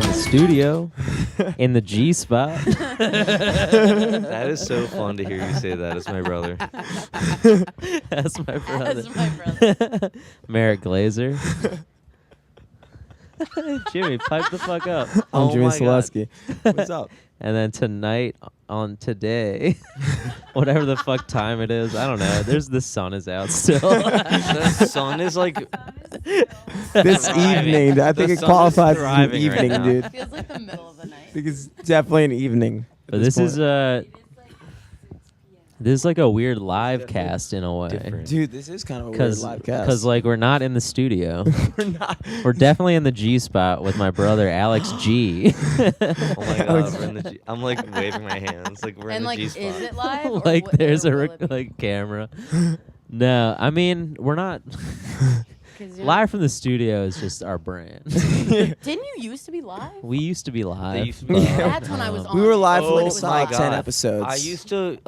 from the studio in the G spot. That is so fun to hear you say that as my brother. That's my brother. As my brother. Merritt Glazer. Jimmy, pipe the fuck up. I'm Oh Jimmy my God. Selesky. What's up? And then tonight on today, whatever the fuck time it is, I don't know. The sun is out still. The sun is like This thriving. evening, I think The it sun is qualifies as an thriving right evening, now. dude. Feels like the middle of the night. I think it's definitely an evening. But this is like a weird live cast in a way. different. Dude, this is kind of a weird live cast. Because like we're not in the studio. we're not. We're definitely in the G spot with my brother Alex G. Oh my God, we're in the G. I'm like waving my hands like we're in And the like, G is spot. it live? or Like what- there's or a will it be? like camera. No, I mean we're not. 'Cause you're- Live from the studio is just our brand. Didn't you used to be live? We used to be live. They used to be live. That's when I was on. We were live Oh for like a my solid 10 God. episodes. I used to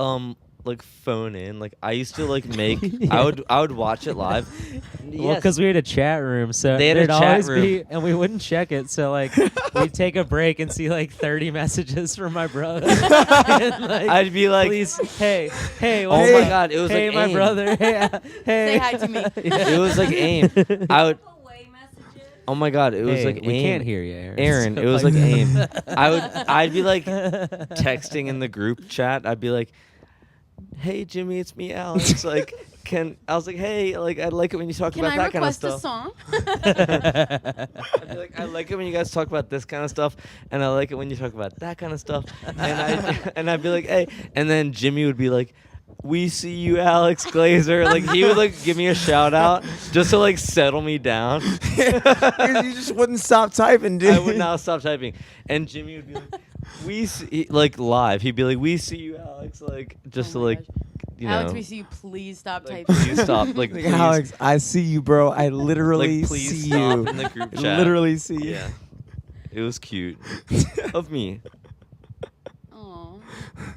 like phone in. Like I used to like make. I would watch it live. Well, because we had a chat room, so They had a there'd chat always room. be, and we wouldn't check it. So like, we'd take a break and see like 30 messages from my brother. And, like, I'd be like, please, hey, oh what's my up? God, it was hey, like my AIM. brother, hey, hey. Say hi to me. It was like AIM. I would. Oh my God, it was Hey, like we AIM. can't hear you, Aaron. Aaron, So, it was like AIM. I'd be like texting in the group chat. I'd be like, "Hey Jimmy, it's me, Alex. Like, I was like, hey, like I like it when you talk Can about I that kind of request a stuff. song? I'd be like, I like it when you guys talk about this kind of stuff, and I like it when you talk about that kind of stuff. And I'd be like, hey, and then Jimmy would be like, we see you, Alex Glazer. Like he would like give me a shout out just to like settle me down. Because you just wouldn't stop typing, dude. I would not stop typing, and Jimmy would be like, we see, like live. He'd be like, we see you, Alex. Like just Oh to my like, gosh. you Alex, know, we see you. Please stop like, typing. please stop. Like, Like, please, Alex, I see you, bro. I literally like, please see stop you. in the group I chat. literally see you. Yeah, it was cute of me. Aw.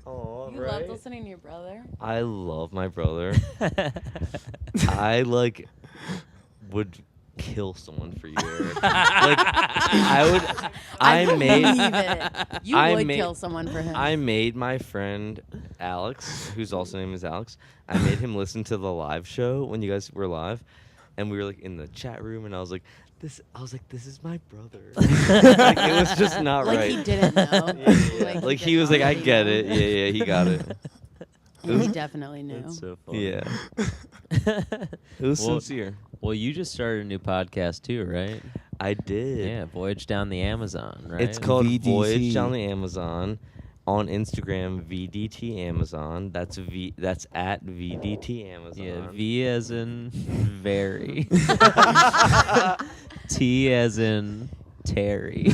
Oh, You loved listening to your brother. I love my brother. I like would kill someone for you, Eric. Like I would. I believe made. it. You I would made- kill someone for him. I made my friend Alex, whose also name is Alex. I made him listen to the live show when you guys were live, and we were like in the chat room, and I was like, this is my brother. Like, it was just not like right. he didn't know. Yeah. Like he did was like, I already get know. it. Yeah, he got it. And he definitely knew. That's so funny. Yeah. It was Well, sincere. Well, you just started a new podcast too, right? I did. Yeah, Voyage Down the Amazon, right? It's called VDT. Voyage Down the Amazon. On Instagram, VDT Amazon. That's at VDT Amazon. Yeah, V as in very. T as in Terry.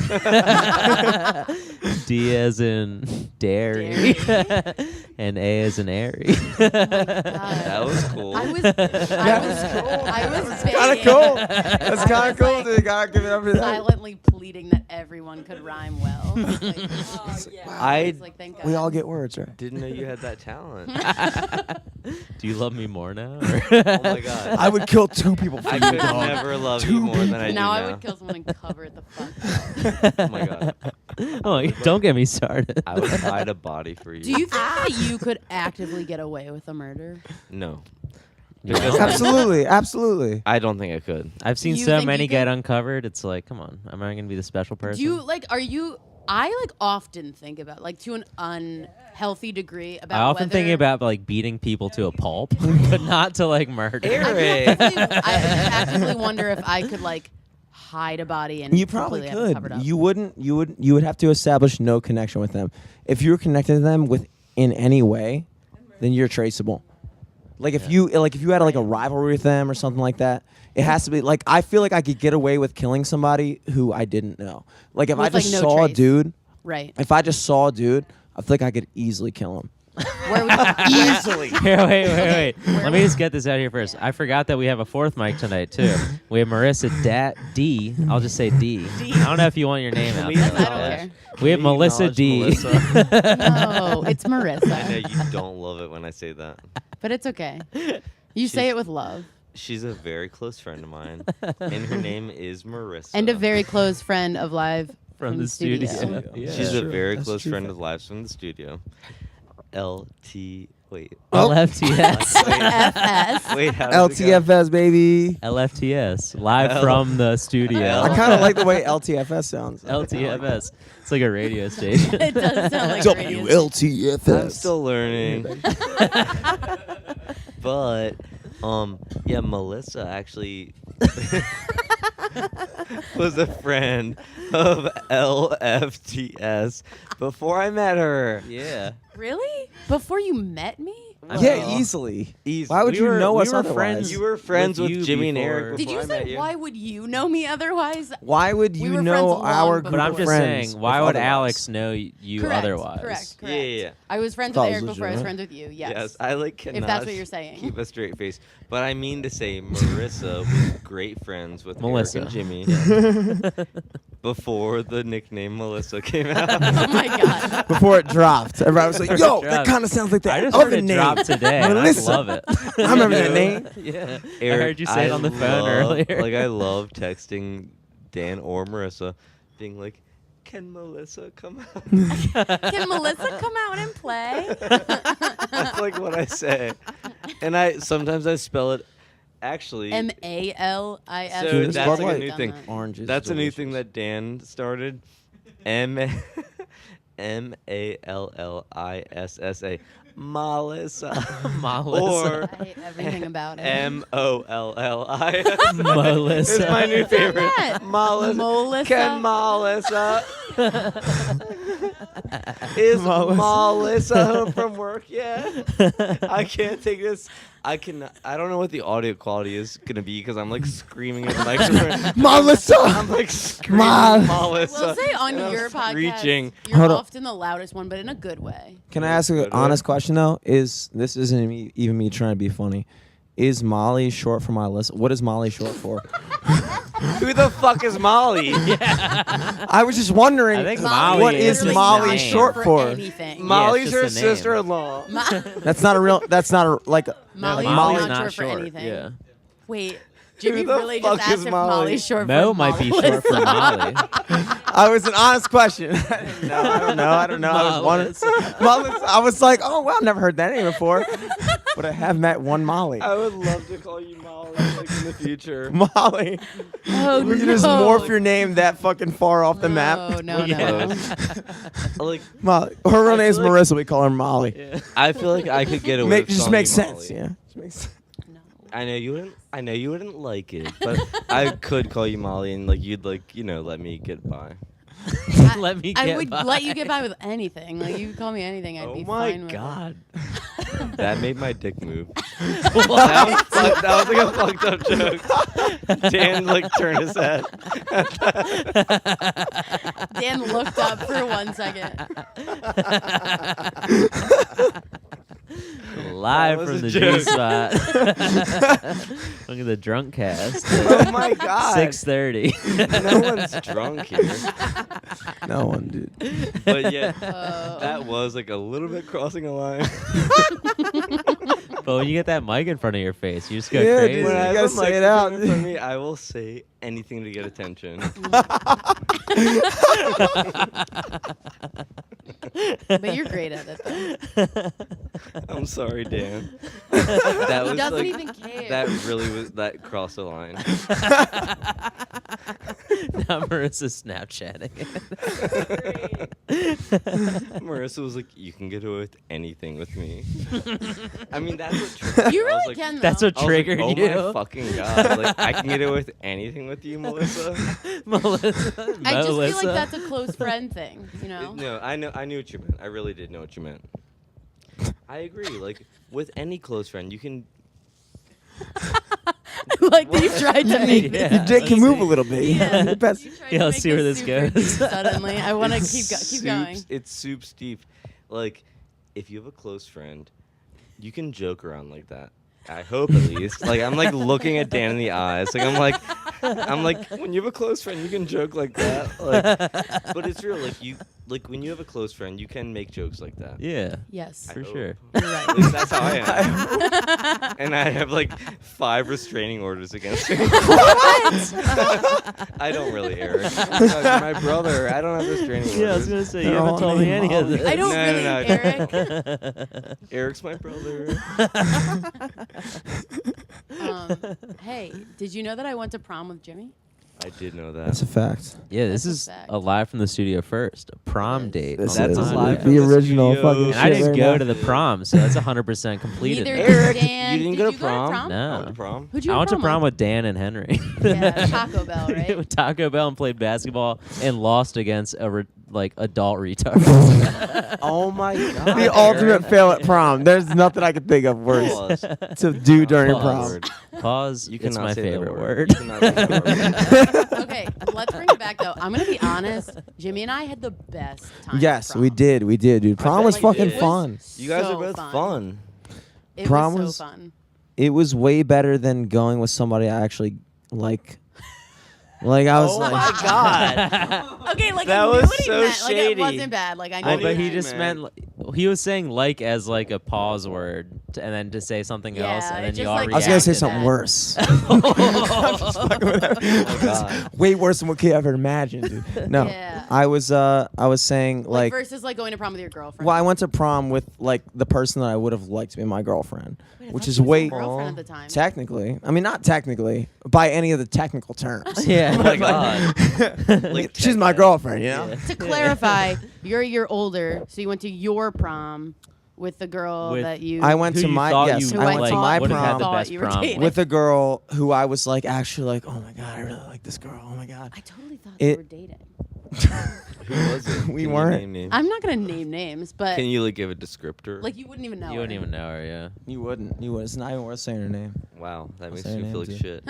D as in dairy. And A as in airy. That was cool. I was Kind of cool. That's kind of cool, like, dude. Gotta give it up for that. silently pleading that everyone could rhyme well. Like, oh, yeah. I It's like, thank God. We all get words, right? Didn't know you had that talent. Do you love me more now? Oh my God. I would kill 2 people for I you, could dog. never love Two you more than I do now now. I would kill someone and cover it the fuck up. Oh my God. Oh, don't get me started. I would hide a body for you. Do you think that you could actively get away with a murder? No. No. Because Absolutely, absolutely. I don't think I could. I've seen You so think many you get could- uncovered. It's like, come on, am I going to be the special person? Do you I often think about to an unhealthy degree about I often whether, think about like beating people to a pulp, but not to like murder. I actively wonder if I could hide a body and You probably completely have it could. covered up. You would have to establish no connection with them. If you're connected to them in any way, then you're traceable. Like if you had a rivalry with them or something like that, it has to be like I feel like I could get away with killing somebody who I didn't know. Like if I With, just no saw trace. a dude, Right. if I just saw a dude, I feel like I could easily kill him. Where would you, easily. Here, wait. Let me just get this out here first. I forgot that we have a fourth mic tonight too. We have Marissa D. I'll just say D. I don't know if you want your name out. We there. I don't care. We have Can we Melissa acknowledge D. Melissa? No, it's I know Marissa. you don't love it when I say that. But it's okay. You say it with love. She's a very close friend of mine, and her name is Marissa. And a very close friend of live from the studio. Yeah. She's a True. very That's close true friend fact. of Lives from the studio. LT. Wait. LFTS. FS. Wait. How does it go? LTFS, baby. LFTS. Live L- from the studio. L- I kind of like the way LTFS sounds. LTFS. It's like a radio station. It does sound like a radio station. WLTFS. I'm still learning. But, yeah, Melissa actually was a friend of LFTS before I met her. Yeah. Really? Before you met me? Yeah, Well, easily. Easy. Why would We you were- know we us were otherwise? friends. You were friends with you Jimmy and before. Eric Did before you I met say, you. why would you know me otherwise? Why would We you were know friends long our before. group But I'm of just friends? saying, why if would otherwise? Alex know you Correct, otherwise? Correct. Yeah. I was friends Thought with it Eric was before I was legitimate. friends with you. Yes. Yes, I like cannot that's what you're saying. keep a straight face. But I mean to say Marissa was great friends with Melissa. Eric and Jimmy before the nickname Melissa came out. Oh my god. Before it dropped, everybody was like, Before it "Yo, that dropped. kind of sounds like I that just heard other it name." drop today, and I Melissa. love it. I remember that name. Yeah. I Eric, heard you say it on the phone love- earlier. Like I love texting Dan or Marissa, being like, "Can Melissa come out?" Can Melissa come out and play? That's like what I say, and sometimes I spell it. Actually, MALIS. So Dude, that's Bud like a Light. new thing. Oranges. That's a new delicious. thing that Dan started. MALLISSA. Melissa. Melissa. I hate everything about it. MOLLI. Melissa. It's my new favorite. that? Melissa. Melissa? Can Melissa? Is Melissa. Melissa home from work yet? I can't take this. I don't know what the audio quality is gonna be because I'm like screaming at the microphone. Melissa. I'm like screaming, Mel- Melissa. We'll say on and I'm your podcast, screeching. you're Hold on. often the loudest one, but in a good way. Can I ask an honest question though? This isn't even me trying to be funny? Is Molly short for Melissa? What is Molly short for? Who the fuck is Molly? I was just wondering. I think Molly Molly what is is his Molly name. short for? Anything. Molly's just her a name. sister-in-law. That's not a real. That's not a like. Molly's Molly's not short for anything. Yeah. Wait, Jimmy the really fuck just is asked if Molly? Molly's short Mo for might be Molly. short for Molly. I was an honest question. No, I don't know. I was wondering. Molly, I was like, oh wow, never heard that name before. But I have met one Molly. I would love to call you Molly like in the future. Molly. Oh, We can just no. morph your name that fucking far off the map. No. Like, Molly. Her real I name's feel like- Marissa. We call her Molly. Yeah. I feel like I could get away with Just calling makes you sense. Molly. Yeah. Just makes sense. No. I know you wouldn't like it, but I could call you Molly and like you'd like, let me get by. Let me I get would by. let you get by with anything. Like you could call me anything, I'd Oh be my fine with. god. That made my dick move. that was like a fucked up joke. Dan like turned his head. Dan looked up for 1 second. Live That was from a the joke. G spot. Look at the drunk cast. Oh my god. 6:30. No one's drunk here. No one, dude. But yeah, Oh. that was like a little bit crossing a line. But when you get that mic in front of your face, you just go Yeah, crazy. dude. When I You have gotta a say it out. microphone in front of me, I will say anything to get attention. But you're great at it though. I'm sorry, Dan. That He was doesn't like, even care. that crossed the line. Now Marissa's Snapchatting. Marissa was like, "You can get away with anything with me." I mean, that's what triggered me. You I was really like, can though. That's what I was like, triggered oh you. my fucking god! Like, I can get away with anything with you, Melissa. Melissa. I just feel Melissa. like that's a close friend thing, you know? No, I knew what you meant. I really did know what you meant. I agree. Like with any close friend, you can. Like you tried to make Yeah. this. Your dick can let's move see. a little bit. Yeah. The best. You tried Yeah, to let's make see where this this super goes. deep Suddenly, I want to It's keep going. It's soup steep. Like, if you have a close friend, you can joke around like that. I hope at least. Like I'm like looking at Dan in the eyes. Like I'm like, I'm like, when you have a close friend, you can joke like that. But it's real. Like when you have a close friend, you can make jokes like that. Yeah. Yes. For sure. You're right. At least that's how I am. And I have like 5 restraining orders against me. I don't really, Eric. Oh my God, you're my brother. I don't have restraining orders. Yeah, I was gonna say you They're haven't all told me named any of Molly. this. I don't No, really, no, no. Eric. Eric's my brother. Hey, did you know that I went to prom with Jimmy? I did know that. That's a fact. Yeah, this That's a is fact. a live from the studio first. A prom Yes. date. This on That's the a is pod. live the from the original studio. fucking And shit I didn't right go now. to the prom, so that's 100% completed. Neither now. Eric, did Dan. you didn't Did go to you prom? Go to prom? I went No. to prom. Who'd you I go went to prom with? with Dan and Henry. Yeah, Taco Bell, We right? went to Taco Bell and played basketball and lost against a adult retard. Oh my God. The ultimate fail at prom. There's nothing I could think of worse Pause. to do during Pause. prom. Pause. You It's cannot my say that favorite word. word. You cannot say that word. Okay, let's bring it back though. I'm gonna be honest. Jimmy and I had the best time. at Yes, prom. we did, dude. Prom bet was you fucking did. fun. You guys So are both fun. It Prom was was- so fun. It was way better than going with somebody I actually like. Like I was Oh like, my God. Okay, like That I knew was what he so meant. Like it shady. wasn't bad. Like I knew. Well, what but he meant. just Man. meant he was saying like as like a pause word and then to say something Yeah, else and it then just, you all like, I was gonna say reacted. something that. worse. I'm just fucking with that. Oh my God. Way worse than what could ever imagine, dude. No, Yeah. I was saying Like like, versus like going to prom with your girlfriend. well, I went to prom with like the person that I would have liked to be my girlfriend, Wait, I which thought is she was way your girlfriend at the time. technically. I mean, not technically by any of the technical terms. Yeah. Oh my God. Like, She's my girlfriend, you know. Yeah. To clarify, you're a year older, so you went to your prom with the girl With- that you. I went Who to you my thought yes, you Who I I went to thought my you would have had prom the thought best you were prom. dating. with a girl who I was like actually like, oh my god, I really like this girl. Oh my god. I totally thought It- you were dating. Who was it? We Can you weren't. name names? I'm not gonna name names, but Can you like give a descriptor? like you wouldn't even know. You wouldn't her. even know her, yeah. You wouldn't. You would. It's not even worth saying her name. Wow, that makes say her me name feel like too. shit.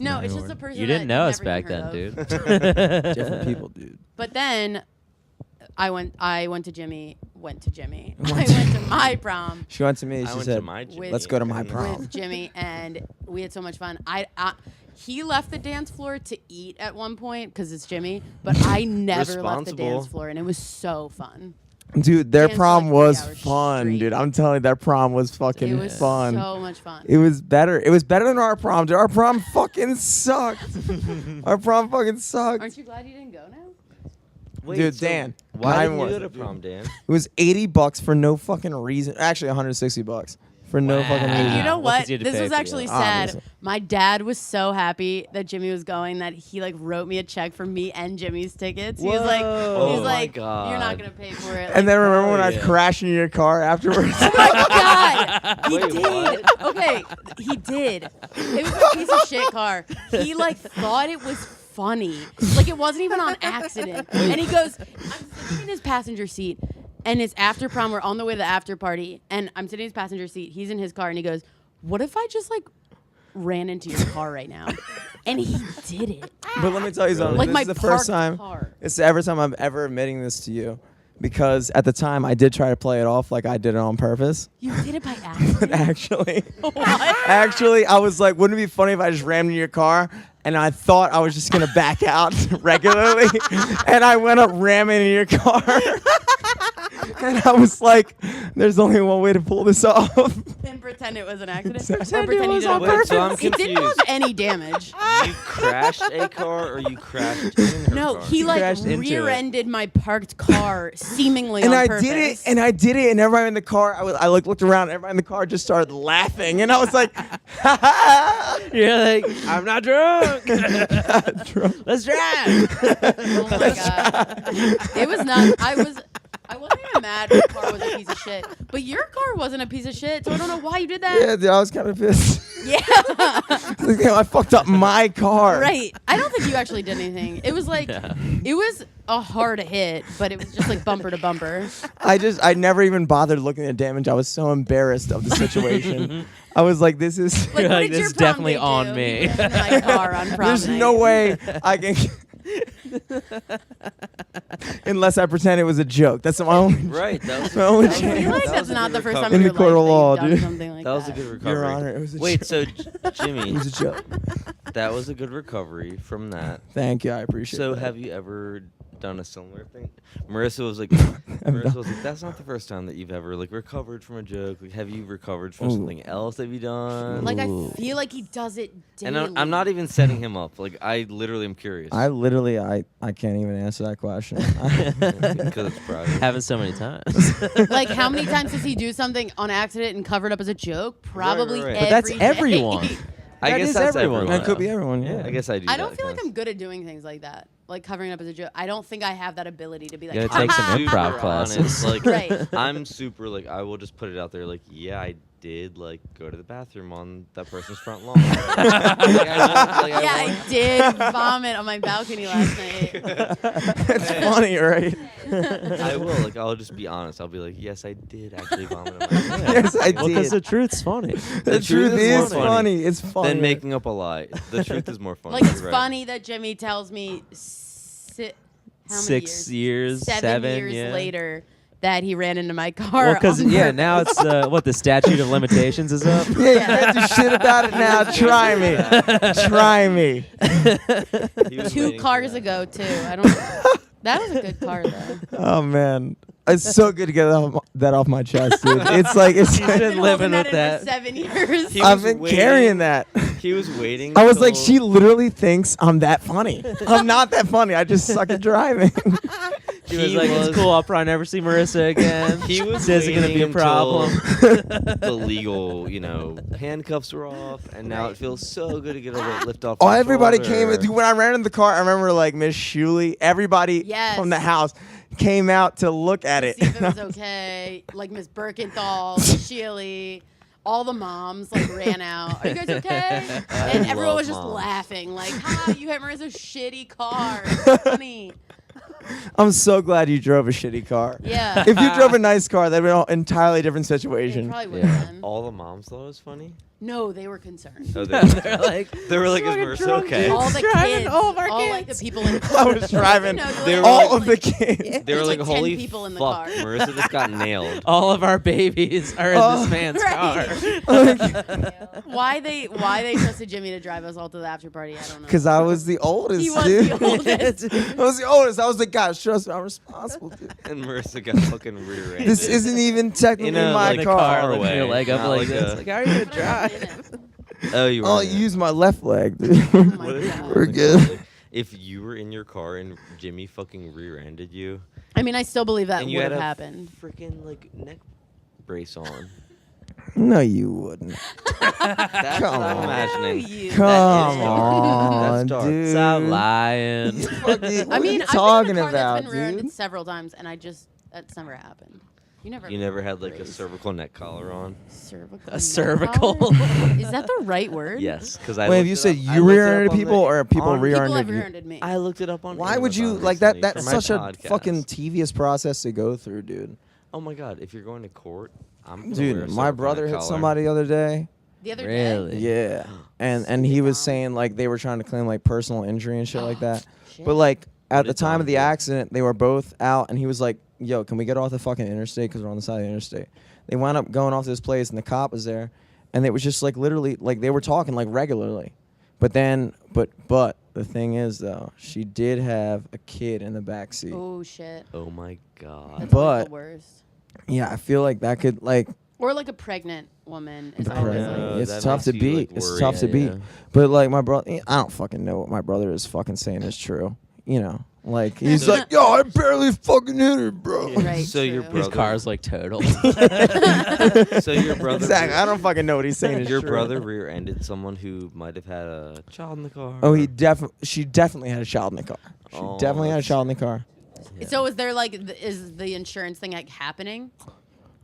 No, not it's even just a worth- person. You didn't that know you've us never back even then, heard of. dude. Different people, dude. But then I went to Jimmy. Went to my prom She went to me. I She went said, to my Jimmy. "Let's go to my prom." with Jimmy, and we had so much fun. He left the dance floor to eat at one point because it's Jimmy, but I never left the Responsible. dance floor, and it was so fun. Dude, their Danced for prom like was 3 hours fun, straight. dude. I'm telling you, their prom was It fucking was fun. so much fun. It was better. It was better than our prom, dude. Our prom fucking sucked. Our prom fucking sucked. Aren't you glad you didn't go now? Wait, Dude, so Dan, Why mine didn't you was- go to prom, Dan? It was $80 for no fucking reason. Actually, $160 for no fucking Wow. reason. And you know Well, what? 'cause you had to This pay was for actually that. sad. Obviously. My dad was so happy that Jimmy was going that he like wrote me a check for me and Jimmy's tickets. He was like, Whoa. he's Oh like, my God. you're not gonna pay for it. And then remember when I yeah. crashed into your car afterwards? Oh my God! He Wait, did. what? Okay, he did. It was a piece of shit car. He like thought it was funny. Like it wasn't even on accident. And he goes, I'm sitting in his passenger seat, and it's after prom. We're on the way to the after party, and I'm sitting in his passenger seat. He's in his car, and he goes, "What if I just like ran into your car right now?" And he did it. But let me tell you something. Like this my is the first parked time. car. It's the every time I'm ever admitting this to you, because at the time I did try to play it off like I did it on purpose. You did it by But accident. actually, actually, I was like, wouldn't it be funny if I just rammed into your car? And I thought I was just gonna back out regularly, and I went up ramming into your car. And I was like, "There's only one way to pull this off." And pretend it was an accident. Pretend Or pretend it you was did on it Wait, so I'm He didn't confused. cause any damage. You crashed a car or you crashed in her No, car? he like crashed into it. rear-ended my parked car, seemingly And on I purpose. did it, and I did it, and everybody in the car, I like looked around, and everybody in the car just started laughing, and I was like, "Ha ha!" You're like, I'm not drunk. Drunk. Let's drive. Oh my God. It was not. I wasn't even mad the car was a piece of shit. But your car wasn't a piece of shit, so I don't know why you did Yeah, that. dude, I was kind of pissed. Yeah. Like, damn, I fucked up my car. Right. I don't think you actually did anything. It was like, it was a hard hit, but it was just like bumper to bumper. I never even bothered looking at damage. I was so embarrassed of the situation. I was like, this is. Like, You're what like, did this your is prom definitely date on do? me. You ran into my car on prom There's night. no way I can. Unless I pretend it was a joke. That's my only. Right, that was My only I chance. feel like That that's was a not good the first time recovery. in In your the court of life law, that you've done dude. something like That was a good recovery. Your Honor, it was a Wait, joke. so Jimmy, It was a joke. That was a good recovery from that. Thank you. I appreciate So that. have you ever done a similar thing? Marissa was like, that's not the first time that you've ever like recovered from a joke. Like, have you recovered from Ooh. something else that you've done? Like, I Ooh. feel like he does it daily. And I'm not even setting him up. Like, I literally am curious. I literally, I can't even answer that question. Because it's private. Happens so many times. Like, how many times does he do something on accident and cover it up as a joke? Probably right. every But that's day. everyone. I That guess is that's everyone. everyone. That could be everyone. Yeah. I guess I do. I don't that feel like kind I'm good at doing things like that. Like covering up as a joke. I don't think I have that ability to be like, You gotta take some I'm improv super classes. honest, Like, Right. I'm super like I will just put it out there. Like, yeah, I did like go to the bathroom on that person's front lawn. I did vomit on my balcony last night. It's funny, right? I will. Like, I'll just be honest. I'll be like, yes, I did actually vomit on my Yes, I Well, because did. the truth's funny. The truth more is funny. It's funny. Than making up a lie. The truth is more funny. Like, it's You're right. funny that Jimmy tells me how many 6 years, 7 years yeah. later that he ran into my car. Well, because on purpose. now it's what the statute of limitations is up. Yeah, you can't do shit about it now. Try me. Try me. He was 2 waiting for cars that. ago too. I don't. That was a good car though. Oh man, it's so good to get that off my chest, dude. It's like it's. I've I've been been living holding with in that. for 7 years. He I've was been waiting. carrying that. He was waiting. I was like, till- she literally thinks I'm that funny. I'm not that funny. I just suck at driving. He was like, it's cool. I'll probably never see Marissa again. He was This isn't gonna be a waiting problem. until the legal, handcuffs were off, and now Right. it feels so good to get a lift off. Oh, my everybody shoulder. came. Dude, when I ran in the car, I remember like Miss Shuley, everybody Yes. from the house came out to look at it. See if it was okay. Like Miss Birkenthal, Sheely, all the moms like ran out. Are you guys okay? And everyone love was just moms. laughing. Like, hi, you hit Marissa's shitty car. It's funny. I'm so glad you drove a shitty car. Yeah. If you drove a nice car, that'd be an entirely different They situation. probably would have been. All the moms thought it was funny. No, they were concerned. Oh, they They're like, they were like, is fucking Marissa drunk okay? dude. All the driving kids, all of our like the kids. people in the I car. was driving No, They were all like- of the kids. They were There's like, like 10 holy people in the fuck, car. Marissa just got nailed. all of our babies are in Oh. this man's Right. Why they trusted Jimmy to drive us all to the after party? I don't know. Because I was the oldest, He was dude. the oldest. I was the oldest. I was the guy. Trust me, I'm responsible, dude. And Marissa got fucking rear-ended. This isn't even technically my like the car. car, Far lifting your away, leg up not like like this. a- Like, how are you gonna But I was in drive? it. Oh, you were. Oh, in it. use my left leg, dude. Oh my What if- God. We're good. If you were in your car and Jimmy fucking rear-ended you, I mean, I still believe that and you would had have a happened. freaking like neck brace on. No, you wouldn't. That's Come what I'm on. imagining. You. Come dark. on, That's dark. dude. Stop lying. What I are mean, you I've talking been in a car about, that's been rear-ended dude? several times, and that's never happened. You You never had like a raised cervical neck collar on. cervical. A neck cervical. collar? Is that the right word? Yes, because I. Wait, have looked you it said up- I you looked it rear-ended up on people the- or people on- People rear-ended have you? rear-ended me. I looked it up on. Why would you Amazon like that? recently That's for my such a podcast. fucking tedious process to go through, dude. Oh my god! If you're going to court, I'm gonna wear Dude, a my cervical brother neck hit collar. somebody the other day. The other Really? day. Yeah, and he was saying like they were trying to claim like personal injury and shit like that. Shit. But like at What the did time Dom of the do? accident, they were both out, and he was like, "Yo, can we get off the fucking interstate? Because we're on the side of the interstate." They wound up going off to this place, and the cop was there, and it was just like literally like they were talking like regularly, but the thing is though, she did have a kid in the back seat. Oh shit. Oh my god! That's always But- the worst. Yeah, I feel like that could like Or like a pregnant woman is The always pregnant- like. know, it's that tough to makes you, beat. like, It's worry. tough to Yeah, beat. yeah. But like my brother, I don't fucking know what my brother is fucking saying is true. You know, like he's So- like, "Yo, I barely fucking hit her, bro." Right, So your true. brother. His car's like totaled. So your brother. Exactly. I don't fucking know what he's saying is Your true. brother rear-ended someone who might have had a child in the car. Oh, she definitely had a child in the car. She Oh, definitely had a that's- child in the car. So is there like is the insurance thing like happening?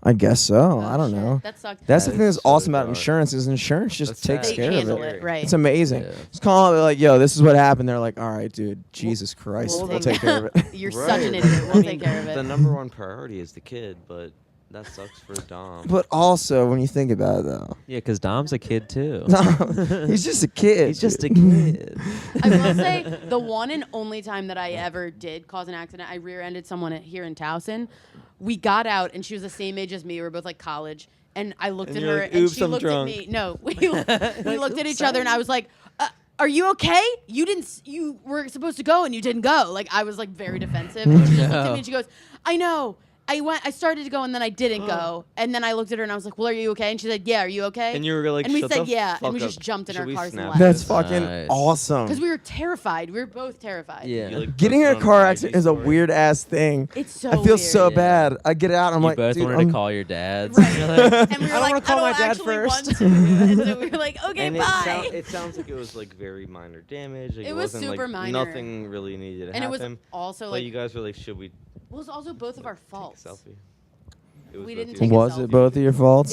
I guess so. I Oh, don't shit. know. That sucks. That's the That thing is that's so awesome about dark. insurance is insurance just That's takes sad. They care handle of it. it, right? It's amazing. Yeah. Just call it like, "Yo, this is what happened." They're like, "All right, dude. Jesus Christ, We'll we'll take care of it." You're Right. such an idiot. We'll take care of The it. number one priority is the kid, but that sucks for Dom. But also, when you think about it, though, Yeah, because Dom's a kid too. he's just a kid. He's just a dude. kid. I will say the one and only time that I ever did cause an accident, I rear-ended someone here in Towson. We got out, and she was the same age as me. We were both like college, and I looked And at you're her, like, and "Oops, she I'm looked drunk." at me. No, we looked at each other, and I was like, are you okay? You were supposed to go and you didn't go. Like, I was like very defensive. And she just looked at me and she goes, I know. I started to go and then I didn't go. And then I looked at her and I was like, well, are you okay? And she said, yeah, are you okay? And you were like, and we shut said, the yeah. fuck And we up. just jumped in Should our we cars and snap left. That's fucking Nice. awesome. Because we were terrified. We were both terrified. Yeah. You, like, Getting in posted a on car IG accident is a story. weird ass thing. It's so I feel weird. so Yeah. bad. I get out. I'm You like, both dude, wanted I'm- to call your dads. Right. You're like, And we were I don't like, wanna call I my don't dad actually first. want to. And so we were like, okay, And bye. it sounds like it was like very minor damage. Like, It was wasn't, super like, minor. Nothing really needed to And it was happen. also But like, you guys were like, should we well, it was also both of our take a faults. selfie? It was We both didn't your take a fault. Was it selfie. both of your faults?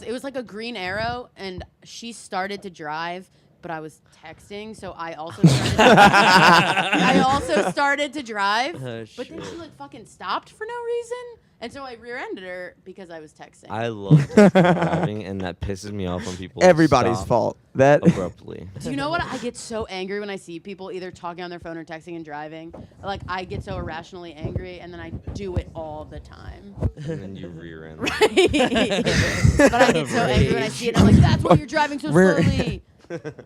It was like a green arrow, and she started to drive, but I was texting, so I also started. I also started to drive, but then she like fucking stopped for no reason, and so I rear-ended her because I was texting. I love driving, and that pisses me off when people Everybody's stop fault. That abruptly. Do you know what? I get so angry when I see people either talking on their phone or texting and driving. Like, I get so irrationally angry, and then I do it all the time. And then you rear end. Right. But I get so angry when I see it. I'm like, that's why you're driving so Rear- slowly.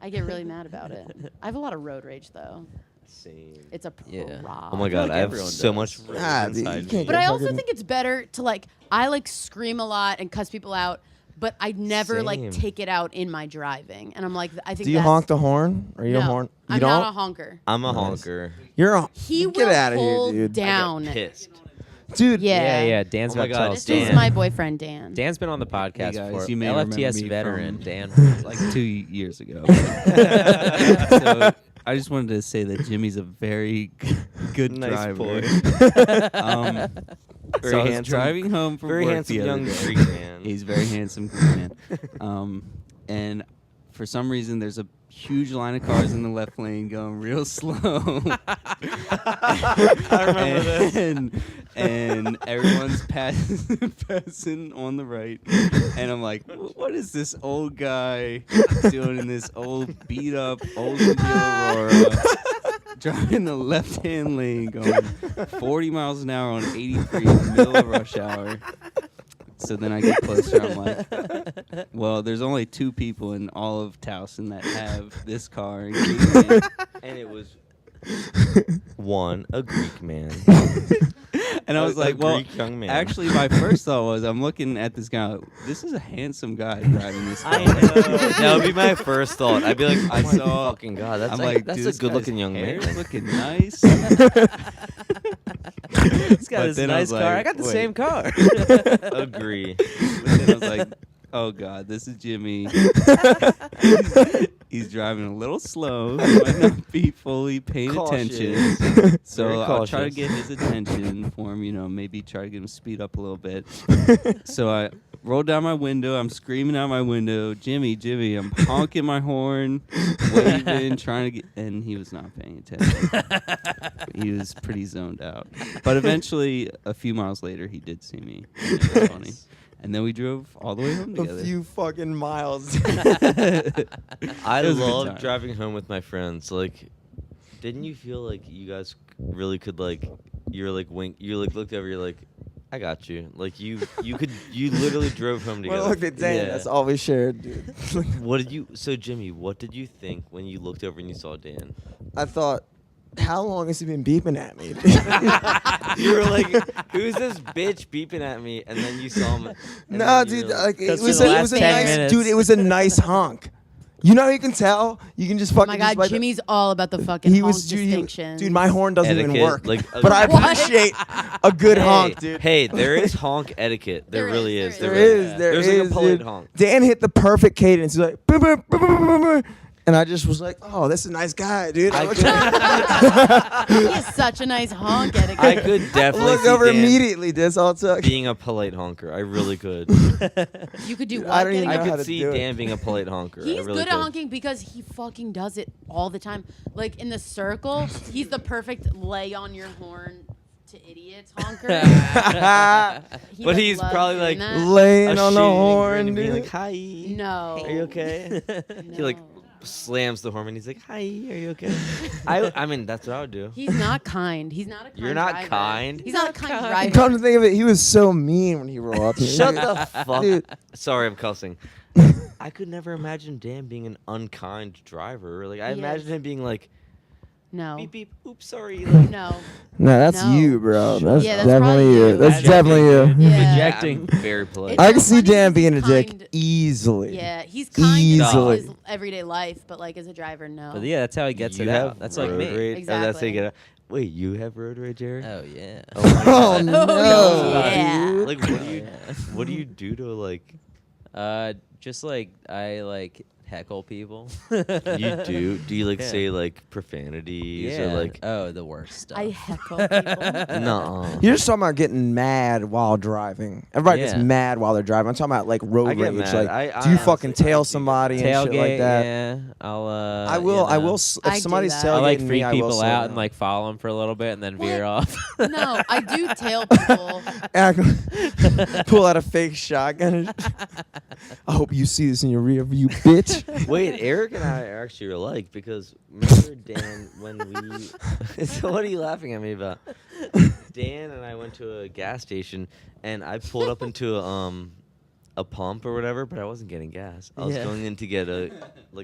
I get really mad about it. I have a lot of road rage, though. Same. It's a Yeah. problem. Oh my god, like I have everyone so does. much rage Ah, dude, you inside can't me. But get I also fucking- think it's better to, like, I, like, scream a lot and cuss people out, but I never, like, Same. take it out in my driving. And I'm like, I think Do you that's, honk the horn? Are you no, a horn? You I'm don't? not a honker. I'm a Nice. honker. You're a He Get will outta here, hold dude. down. I get pissed. dude. Yeah. Yeah. Dan's Oh my about to God, tell This us. is my boyfriend, Dan. Dan's been on the podcast Hey guys, before. you may remember LFTS me veteran from- Dan. like 2 years ago. So I just wanted to say that Jimmy's a very good Nice driver. boy. Very So I was handsome. driving home from Very work handsome the other young day. Greek man. He's very handsome Greek man. And for some reason, there's a huge line of cars in the left lane going real slow. I remember this. And everyone's passing on the right. And I'm like, what is this old guy doing in this old beat up Oldsmobile Aurora? Driving the left-hand lane going 40 miles an hour on 83 in the middle of rush hour. So then I get closer. I'm like, well, there's only 2 people in all of Towson that have this car. And it was one, a Greek man. And I was A like, well, Greek young man. actually, my first thought was, I'm looking at this guy. Like, this is a handsome guy driving this car. I know. That would be my first thought. I'd be like, oh I my saw- fucking god, that's I'm like, like, that's dude, a this good looking guy's young hair's man. looking nice. He's got But this then I nice was car. like, I got the wait. same car. Agree. But then I was like, oh god, this is Jimmy. He's driving a little slow. He might not be fully paying attention. Cautious. So Very I'll try to cautious. get his attention for him, maybe try to get him to speed up a little bit. So I roll down my window. I'm screaming out my window, Jimmy, Jimmy. I'm honking my horn, waving, trying to get, and he was not paying attention. He was pretty zoned out. But eventually, a few miles later, he did see me. And it was funny. And then we drove all the way home together. A few fucking miles. I It was a good love time. driving home with my friends. Like, didn't you feel like you guys really could like, you're like wink, you like looked over, you're like, I got you. Like you literally drove home together. Well, look at Dan. Yeah. That's all we shared, dude. What did you? So Jimmy, what did you think when you looked over and you saw Dan? I thought, how long has he been beeping at me? You were like, "Who's this bitch beeping at me?" And then you saw him. and No, then you dude. were Like, it 'Cause was for the a, it last was a 10 nice, minutes. dude. It was a nice honk. You know, how you can tell. You can just Oh fucking. my just God, by the- Jimmy's all about the fucking He honk was dude, distinction. dude. My horn doesn't even Etiquette, work. like, but I What? appreciate a good hey, honk, dude. Hey, there is honk etiquette. There There really is, is. there There really is, there There's is, like a polite dude. honk. Dan hit the perfect cadence. He's like, "Boom, boom, boom, boom, boom, boom." And I just was like, oh, that's a nice guy, dude. I He has such a nice honk etiquette. I could definitely look see over Dan immediately. That's all it took. being a polite honker. I really could. You could do Dude, what? I don't even getting- I know how could to see do it. Dan being a polite honker. I He's really good at could. honking because he fucking does it all the time. Like in the circle, he's the perfect lay on your horn to idiots honker. He, But like, he's loves probably, doing like, that. Laying A on the shooting horn, grin and being dude. like, "Hi, No. are you okay?" He like No. slams the horn and he's like, "Hi, are you okay?" I mean, that's what I would do. He's not kind. He's not a kind You're not driver. kind? He's not a kind Come driver. to think of it, he was so mean when he rolled up. to me. Shut the fuck. Dude. Sorry, I'm cussing. I could never imagine Dan being an unkind driver. Like I He imagine is. him being like, No. beep beep, oops, sorry. Like, No. No, that's No. you, bro. That's Yeah, that's definitely probably you. you. That's Imagine definitely you. Yeah. Rejecting. I'm very polite. It's I so can see funny Dan 'cause being a he's dick kind- easily. Yeah, he's kind in Easily. his everyday life, but like as a driver, no. But yeah, that's how he gets you it have out. That's like road me. rage. Oh, that's how you Exactly. get out. Wait, you have road rage, Eric? Oh yeah. Oh my Oh God. no. Oh, yeah. dude. Like what do Oh, you yeah. what do you do to like Just like I like heckle people. you do? Do you like Yeah. say like profanities Yeah. or like Oh, the worst stuff. I heckle people. no? You're just talking about getting mad while driving. Everybody gets Yeah. mad while they're driving. I'm talking about like road I get rage. mad. Like, I do you honestly- fucking I tail do get somebody and Tailgate, shit like that? yeah. I'll. I will. you know. If I do somebody's that. I tailgating like me, freak I will people slow out down. and like follow them for a little bit and then veer What? off. No, I do tail people. Pull out a fake shotgun. I hope you see this in your rear view, bitch. Wait, Eric and I are actually alike because remember Dan when we so what are you laughing at me about? Dan and I went to a gas station and I pulled up into a pump or whatever, but I wasn't getting gas. I was Yeah. going in to get a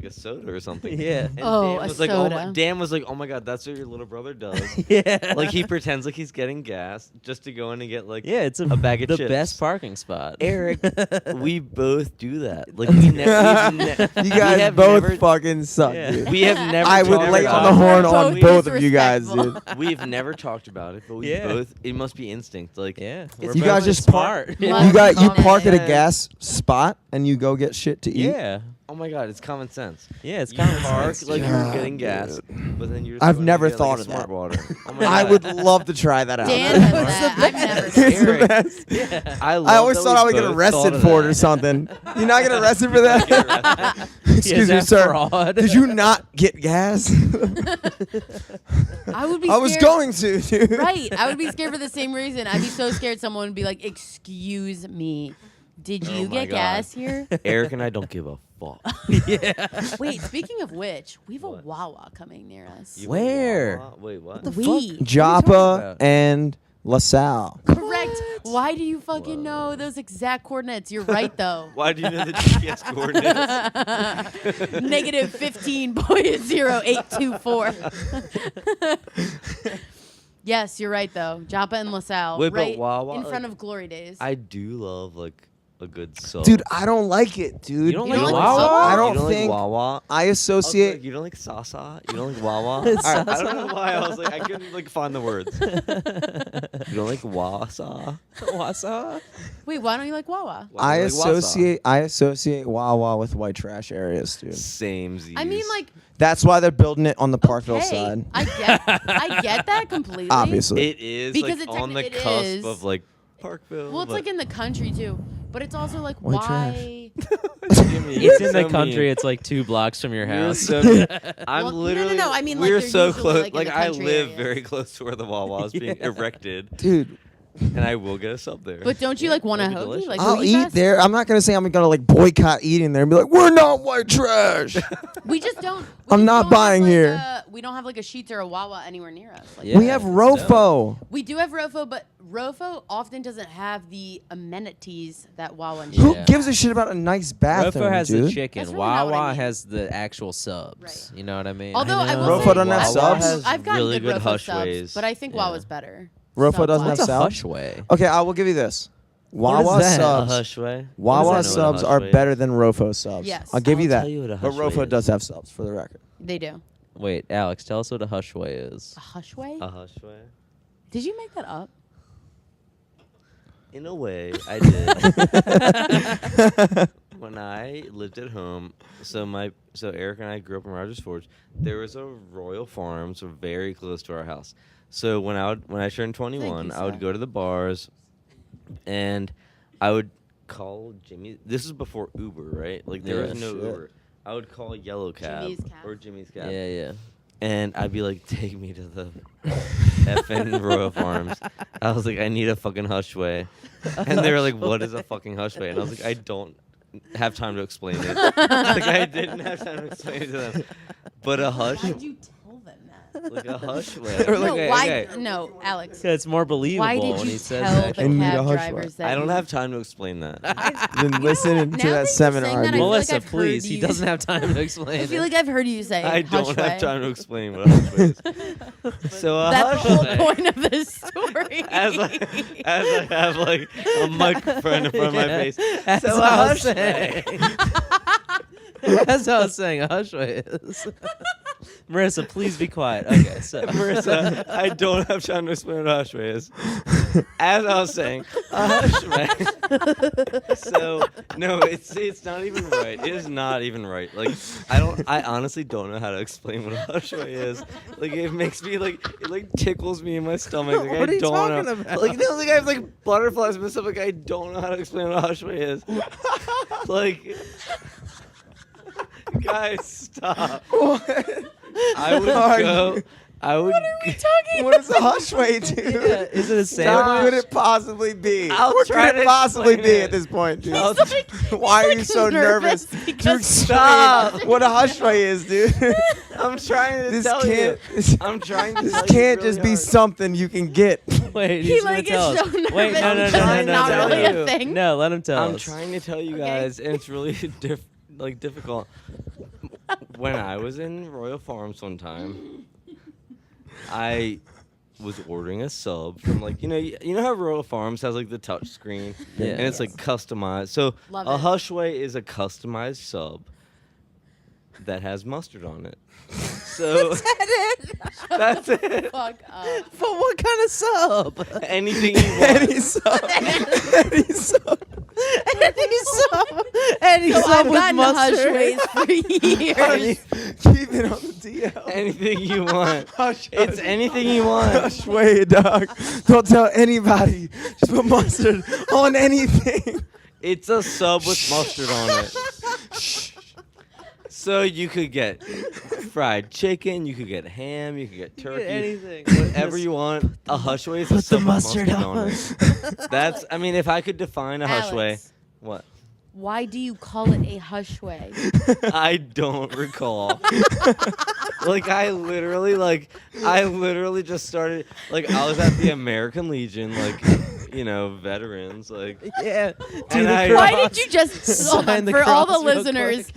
soda or something. Yeah. And Oh, Dan a was like, soda. Dan was like, oh my God, that's what your little brother does. Yeah. Like he pretends like he's getting gas just to go in and get like Yeah, it's a bag of the chips. best parking spot. Eric, we both do that. Like we never. You guys have both never- fucking suck, Yeah. dude. We have never. I would talked lay about on the it. horn Both on both of you guys, disrespectful. dude. We've never talked about it, but we Yeah. both. It must be instinct. Like Yeah. You we're guys both just smart. Love You common park at a sense. gas spot and you go get shit to eat. Yeah. oh my God, it's common sense. Yeah, it's You common park sense. like dude. you're God, getting gas, dude. but then you're. just I've going never to get, like, thought a of smart that. water. Oh my I God. would love to try that out. Dan does that. I've never It's done the Eric. best. Yeah. I always thought I would get arrested for it or something. You not get arrested for that? Excuse me, that's sir. fraud. Did you not get gas? I would be I was scared- going to, dude. Right. I would be scared for the same reason. I'd be so scared someone would be like, "Excuse me, did you Oh my get God. gas here?" Eric and I don't give a fuck. Yeah. Wait, speaking of which, we have a What? Wawa coming near us. You Where? Wawa? Wait, what? the We. Joppa about? and LaSalle. Correct. Why do you fucking know those exact coordinates? You're right though. Why do you know the GPS coordinates? Negative 15.0824. Yes, you're right though. Joppa and LaSalle. Wait, but right Wawa, in front like, of Glory Days. I do love like a good sub. Dude, I don't like it, dude. You don't You don't like like Wawa? Wawa? I don't you don't think like Wawa. I associate. You don't like Sasa? You don't like Wawa? All right, I don't know why I was like I couldn't like find the words. You don't like Wasa? Wasa? Wait, why don't you like Wawa? Why do you like Wasa? I associate Wawa with white trash areas, dude. Same. I mean, like, That's why they're building it on the Parkville okay, side. I get that completely. Obviously. it is because like it on the technically cusp is. of like Parkville. Well, it's but like in the country too, but it's also like White why? Jimmy, It's you're in the so country. mean. It's like 2 blocks from your You're house. so mean. I'm Well, no, no, literally. no, I mean, like, we're they're so usually, close. like, in the I country live areas. very close to where the Wawa is being Yeah. erected, Dude, and I will get a sub there. But don't you like want a that'd be hoagie? delicious. Like I'll Hoagie eat Fest? there. I'm not gonna say I'm gonna like boycott eating there and be like, we're not white trash. We just don't. we I'm just not don't buying have, like, here. we don't have like a Sheetz or a Wawa anywhere near us. Like, Yeah. We have Rofo. We do have Rofo, but Rofo often doesn't have the amenities that Wawa and Who Yeah. gives a shit about a nice bathroom, Rofo has dude? the chicken. That's really not what I Wawa mean. has the actual subs. Right. You know what I mean? Although I will Rofo say, doesn't have I've subs? gotten- I've gotten Really good good Rofo hush subs, ways. but I think Yeah. Wawa's better. Rofo doesn't have Sub-wise. What's a subs? hush way? Okay, I will give you this. What Wawa is that? a subs. hush way. Wawa What is that? subs are better than Rofo subs. Yes. I'll give you I'll that. tell you what a But hush way Rofo is. does have subs, for the record. They do. Wait, Alex, tell us what a hush way is. A hush way? A hush way. Did you make that up? In a way, I did. When I lived at home, so Eric and I grew up in Rogers Forge. There was a Royal Farms very close to our house. So when I turned 21, I would sir. go to the bars, and I would call Jimmy. This is before Uber, right? Like there Yeah, was no shit. Uber. I would call Yellow Cab Jimmy's Cab. or Jimmy's Cab. Yeah, yeah. And I'd be like, take me to the effing Royal Farms. I was like, I need a fucking hush way. And they were like, what is a fucking hush way? And I was like, I don't have time to explain it. Like, I didn't have time to explain it to them. But a hush, Why'd you tell them that? Like a hushway. Or No, Okay, why? okay. No, Alex. It's more believable Why when did he you says tell that. the I need a cab hush drivers that I don't you- have time to explain that. Then listen now to that you're that seminar. saying that, I dude. feel like Melissa, I've heard please. He you- doesn't have time to explain I feel it. like I've heard you say I don't hushway. have time to explain what a hushway is. So a That's the whole hushway, point of this story. as I have like a microphone in front of my face. That's So what I a was saying. That's what I was saying. A hushway is. Marissa, please be quiet. Okay, so Marissa, I don't have time to explain what a hushway is. As I was saying, a hushway. So no, it's not even right. It is not even right. Like I honestly don't know how to explain what a hushway is. Like it makes me it tickles me in my stomach. Like What I are you don't talking know. about? Like no, like I have like butterflies and stuff. Like I don't know how to explain what a hushway is. Like guys, stop. I would go. I would. What does a hushway do? yeah, is it a What sandwich? could it possibly be? I'll what try could it to possibly explain be it. at this point, dude? I'll- Why are you so nervous to because explain Stop. what a hushway is, dude? I'm trying to This tell can't. you. I'm trying to. This tell you can't really just be hard. something you can get. Wait, He he's gonna like tell is us. so nervous. Wait, no, no, no, because no, it's no, not no, really no. a thing. No, let him tell I'm us. trying to tell you Okay. guys, and it's really difficult. When I was in Royal Farms one time, I was ordering a sub from you know how Royal Farms has like the touch screen Yeah. and it's like customized. So Love a it. hushway is a customized sub that has mustard on it. So that's it. Fuck up. But what kind of sub? Anything you want. Any sub. Any sub. Any So sub I've with gotten mustard. hushways for years. Keep it on the DL. Anything you want. Hush, It's anything you want. Hushway, dog. Don't tell anybody. Just put mustard on anything. It's a sub with mustard on it. So you could get fried chicken, you could get ham, you could get turkey, anything. whatever you want. A hushway is a Put the sub with mustard on on. it. That's, I mean, if I could define a hushway, Alex, what? why do you call it a hushway? I don't recall. I literally just started, I was at the American Legion, veterans, Yeah. And I- Why did you just hold Sign on, the for all the cross real listeners?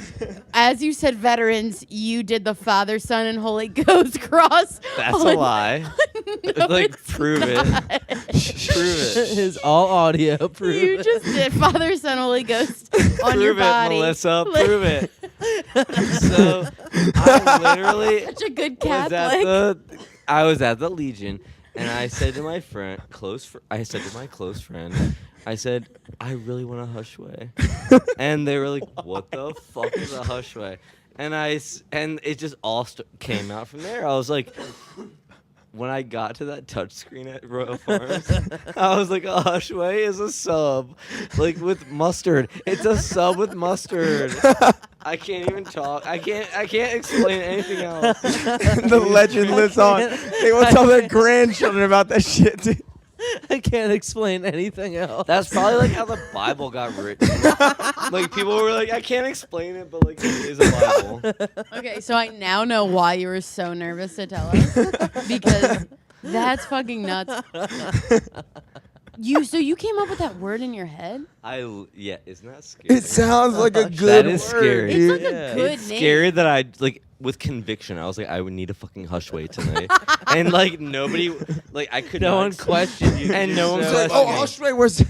As you said, veterans, you did the Father, Son, and Holy Ghost cross. That's on- a lie. No, it's Prove it. not. Prove it. Is all audio. Prove You it. just did Father, Son, Holy Ghost on your Prove it, body. Melissa. Prove it. So I literally Such a good was Catholic. I was at the Legion, and I said to my friend, I said to my close friend, I said, I really want a hushway, and they were like, "What the fuck is a hushway?" And it just all came out from there. I was like. When I got to that touch screen at Royal Farms, I was like, a hushway is a sub, with mustard. It's a sub with mustard. I can't even talk. I can't explain anything else. The legend lives on. They will tell their grandchildren about that shit, dude. I can't explain anything else. That's probably how the Bible got written. People were like, I can't explain it, but it is a Bible. Okay, so I now know why you were so nervous to tell us because that's fucking nuts. So you came up with that word in your head? Yeah, isn't that scary? It sounds like a That good is word, scary. It's dude. like a good It's name. scary that I with conviction. I was like, I would need a fucking hushway tonight, and nobody, I could No not one ex- questioned you. And You no one just It's like, questioned oh, me. Hushway, where's...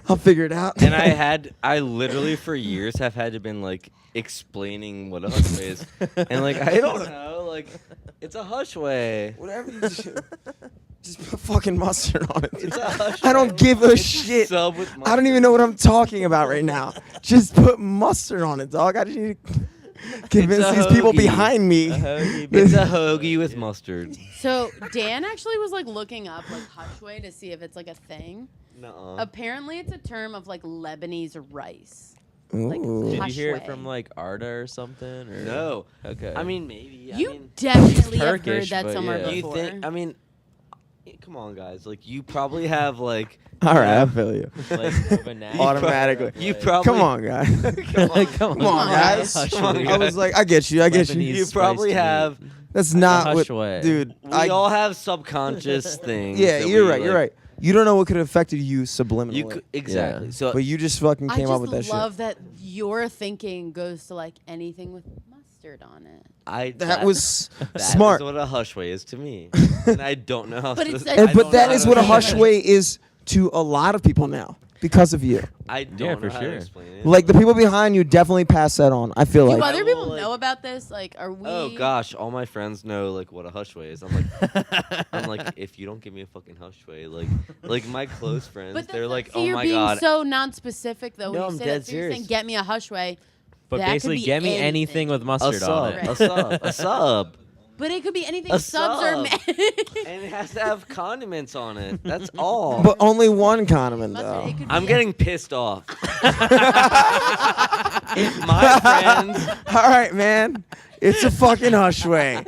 I'll figure it out. And I literally for years have had to been explaining what a hushway is, and I don't know, it's a hushway. Whatever you do, just put fucking mustard on it. dude. It's a hushway. I don't give a It's shit. Sub with I don't even know what I'm talking about right now. Just put mustard on it, dog. I just need to convince a these people hoagie. behind me. It's a hoagie with mustard. So Dan actually was looking up hushway to see if it's a thing. Nuh-uh. Apparently, it's a term of Lebanese rice. Ooh. Did you hear it Hushway. from Arda or something? Or? No. Okay. I mean, maybe. You definitely have heard Turkish, that but somewhere yeah. you before. think? I mean, come on, guys. Like, you probably have like. All right, I feel you. Like a banana. Automatically. You probably. Come on, guys. Come on. Come Come on, guys. Hush Come on, way. I was like, I get you. I get you. Lebanese You probably spiced have. meat. That's not hush what, way. dude. We all have subconscious things. Yeah, that you're we, right. You're like- right. You don't know what could have affected you subliminally. You could, exactly. Yeah. So but you just fucking I came up just with that love that your thinking goes to like anything with mustard on it. shit. That was that smart. is what a hushway is to me, and I don't know how. But to, it's I a- don't But know that how is to what a explain it. hushway is to a lot of people now because of you. I don't Yeah, know for how sure. to explain it. Like the people behind you definitely pass that on. I feel Do like. other I people will, like- know about this? Like, are we? Oh gosh, all my friends know like what a hushway is. I'm like, if you don't give me a fucking hushway, like my close friends, But they're like, see, oh you're my being god. so non-specific though. When No, you I'm say dead that, so you're saying, serious. "Get me a hushway," But That could basically, be get me anything with a mustard on sub, it. a sub, a sub, but it could be anything. A Subs are sub. ma- and it has to have condiments on it. That's all. But only one condiment Mustard, though. it could I'm be getting pissed off. If my friends, All right, man. It's a fucking hushway.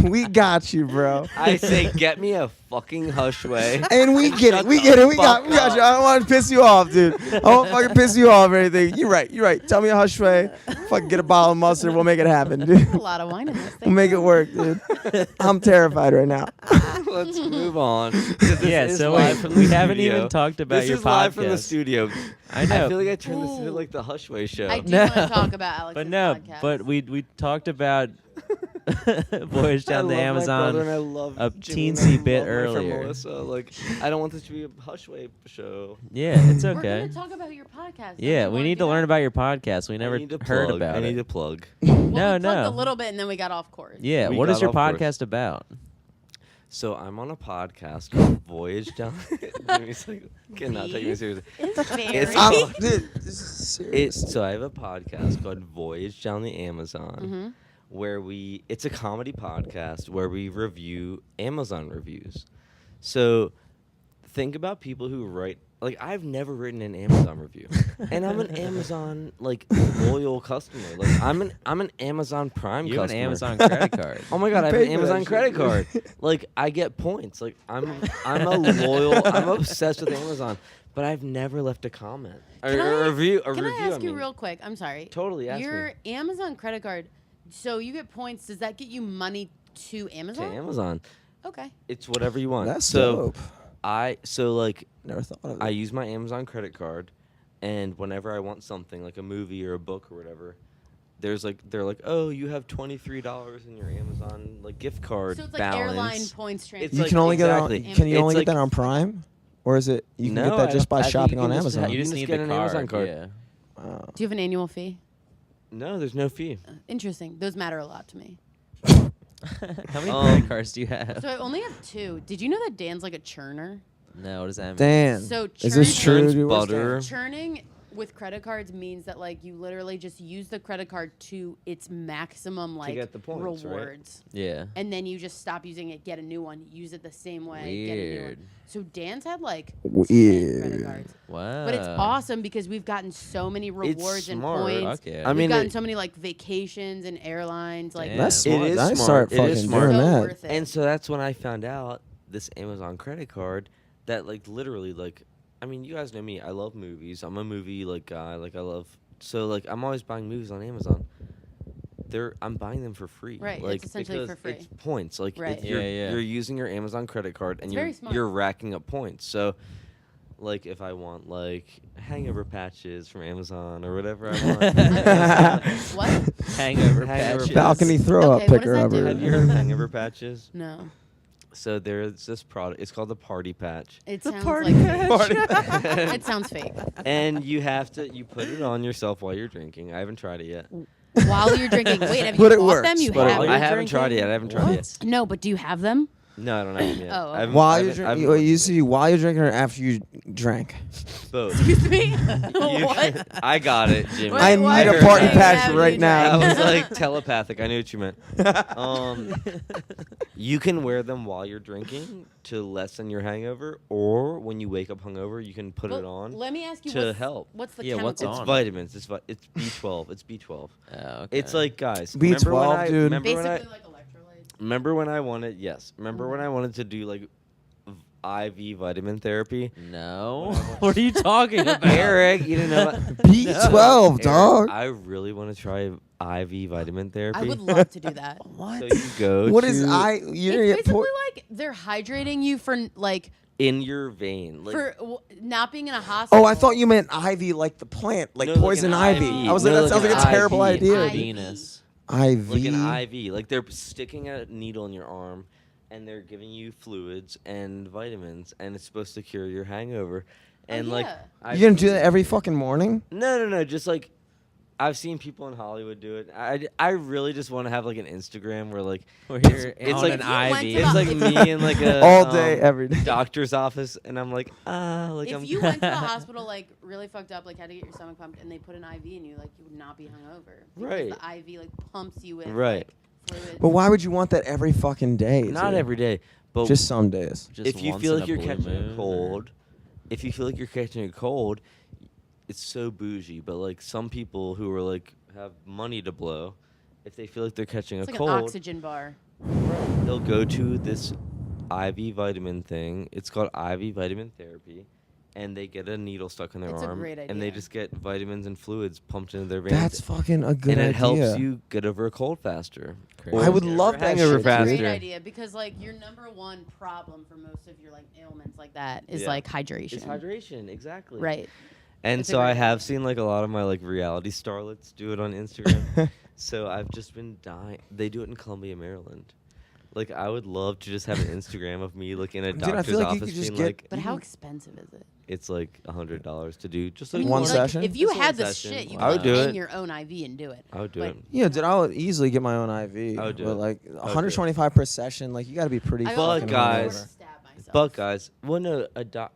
We got you, bro. I say, get me a fucking hushway. And we get it. Shut We the get it. We fuck got you. up. I don't want to piss you off, dude. I won't fucking piss you off or anything. You're right. You're right. Tell me a hushway. Fucking get a bottle of mustard. We'll make it happen, dude. a lot of wine in this We'll thing. make it work, dude. I'm terrified right now. Let's move on. 'cause this Yeah, is so live wait, from the we haven't studio. even talked about This your is live from the podcast. studio. I know. I feel like I turned this into Ooh. like the Hushway show. I do No. want to talk about Alex's But no, podcast. but we talked about Voyage Down the I love my brother and Amazon. I love a Jimmy and teensy I bit love my friend earlier. Melissa. Like, I don't want this to be a Hushway show. Yeah, it's We're okay. gonna talk about your podcast. Yeah, Don't we you need to wanna learn do about your podcast. We never I need to heard plug. about I need it. to plug. that? Well, No, we plugged no. a little bit and then we got off course. Yeah, We what is got your off course. podcast about? So I'm on a podcast called Voyage Down. Jimmy's like, cannot take me seriously. It's very. It's- Dude, this is serious. So I have a podcast called Voyage Down the Amazon, Mhm. where it's a comedy podcast where we review Amazon reviews. So think about people who write. Like, I've never written an Amazon review, and I'm an Amazon like loyal customer. Like I'm an Amazon Prime You have customer. an Amazon credit card. Oh my god, I have paid an for Amazon that credit shit. card. Like, I get points. Like I'm a loyal. I'm obsessed with Amazon, but I've never left a comment or Can a I- review. Can I ask you mean. real quick? I'm sorry. Totally, ask Your me. Amazon credit card. So you get points. Does that get you money to To Amazon? Amazon, Okay. it's whatever you want. That's so dope. like Never thought of it. I use my Amazon credit card, and whenever I want something like a movie or a book or whatever, they're like, oh, you have $23 in your Amazon like gift card So it's like balance. airline points transfer. It's you like- can only exactly. get on. Can you It's only like- get that on Prime, or is it you can No, get that just by I think shopping you on can just Amazon? have- You just can need get the an card. Amazon card. Yeah. Wow. Do you have an annual fee? No, there's no fee. Interesting. Those matter a lot to me. How many Um, credit cards do you have? So I only have 2. Did you know that Dan's like a churner? No, what does that mean? Dan, So is this churn- true? dude? What's butter. that? Churning with credit cards means that like you literally just use the credit card to its maximum like get the points, right? rewards. Yeah. And then you just stop using it, get a new one, use it the same way, get a new one. Weird. So Dan's had like 10 Weird. credit cards. Wow. But it's awesome because we've gotten so many rewards and smart. points. Fuck yeah. I We've mean, gotten it- so many like vacations and airlines. Like Damn. That's It smart. is I smart. start It fucking is smart. doing so that. worth it. And so that's when I found out this Amazon credit card that like literally like I mean, you guys know me. I love movies. I'm a movie like guy. Like I love so like I'm always buying movies on Amazon. I'm buying them for free. Right, it's Like essentially because for free. It's points. Like Right. it's, you're, Yeah, yeah. you're using your Amazon credit card and It's you're very smart. you're racking up points. So like if I want like hangover patches from Amazon or whatever I want. What? Hangover Hangover patches. Balcony throw up Okay, what picker does that upper. do? Have you heard of hangover patches? No. So there's this product. It's called the Party Patch. It sounds party like patch. it sounds fake. And you put it on yourself while you're drinking. I haven't tried it yet. While you're drinking. Wait, have you But it bought works, them? You but it have works. them? I haven't tried it yet. I haven't tried it yet. No, but do you have them? No, I don't have them yet. Oh, I haven't- While I you're haven't- I drinking, haven't you looked see while you're drinking or after you drank. both. Excuse me? You- What? I got it, Jimmy. Wait, I why need are a you party saying patch have right you now. I drank? was like telepathic. I knew what you meant. You can wear them while you're drinking to lessen your hangover, or when you wake up hungover, you can put it Well, on Let me ask you to help. What's the Yeah, what's chemical? It's on it? vitamins. It's B12. It's B12. Oh, okay. It's like guys. B12, remember when I, dude. Remember when I, Basically like electrolytes. remember when I wanted? Yes. Remember when I wanted to do like IV vitamin therapy. No. What are you talking about? Eric, you didn't know about B12, Eric, dog. I really want to try IV vitamin therapy. I would love to do that. So you go What to is I? You're It's gonna get basically like they're hydrating you for like in your vein. Like, not being in a hospital. Oh, I thought you meant ivy like the plant, like No, like poison an ivy. IV. I was No, like, that like sounds like an a terrible IV. idea. IV. Venus. IV. like an IV. Like they're sticking a needle in your arm and they're giving you fluids and vitamins and it's supposed to cure your hangover. And like yeah. I've You're gonna do seen- that every fucking morning? No. Just like I've seen people in Hollywood do it. I really just want to have like an Instagram where like Where it's, you're it's on like an If you went IV. to it's the- like me in like a All day, every day. doctor's office and I'm like like I'm If you went to the hospital like really fucked up, like had to get your stomach pumped, and they put an IV in you, like you would not be hungover. Because Right. The IV like pumps you with Right. like, fluids. But why would you want that every fucking day? not dude? every day, but Just some days. Just if you once feel in like a you're blue catching moon, a cold, if you feel like you're catching a cold, it's so bougie. But like some people who are like have money to blow, if they feel like they're catching it's a like cold, an oxygen bar. they'll go to this IV vitamin thing. It's called IV vitamin therapy, and they get a needle stuck in their It's a arm, great and they idea. just get vitamins and fluids pumped into their veins. That's fucking a good and idea. it helps you get over a cold faster. Crazy. I would Or love a that hangover shit, It's a faster. great idea because like your number one problem for most of your like ailments like that is Yeah. like hydration. It's hydration, exactly. Right. And It's a so I great have idea. seen like a lot of my like reality starlets do it on Instagram. So I've just been dying. They do it in Columbia, Maryland. Like I would love to just have an Instagram of me like in a Dude, I doctor's feel like you office could just being get- like, But how expensive is it? it's like $100 to do just I like mean, One like, session? If you Just one had this session. shit, you I could would like do hang it. your own IV and do it. I would do But it. Yeah, dude, I would easily get my own IV. I would do but it. like do it. 125 per session, like you got to be pretty I But also fucking wouldn't guys- wanna hungover. stab myself. But guys, well no,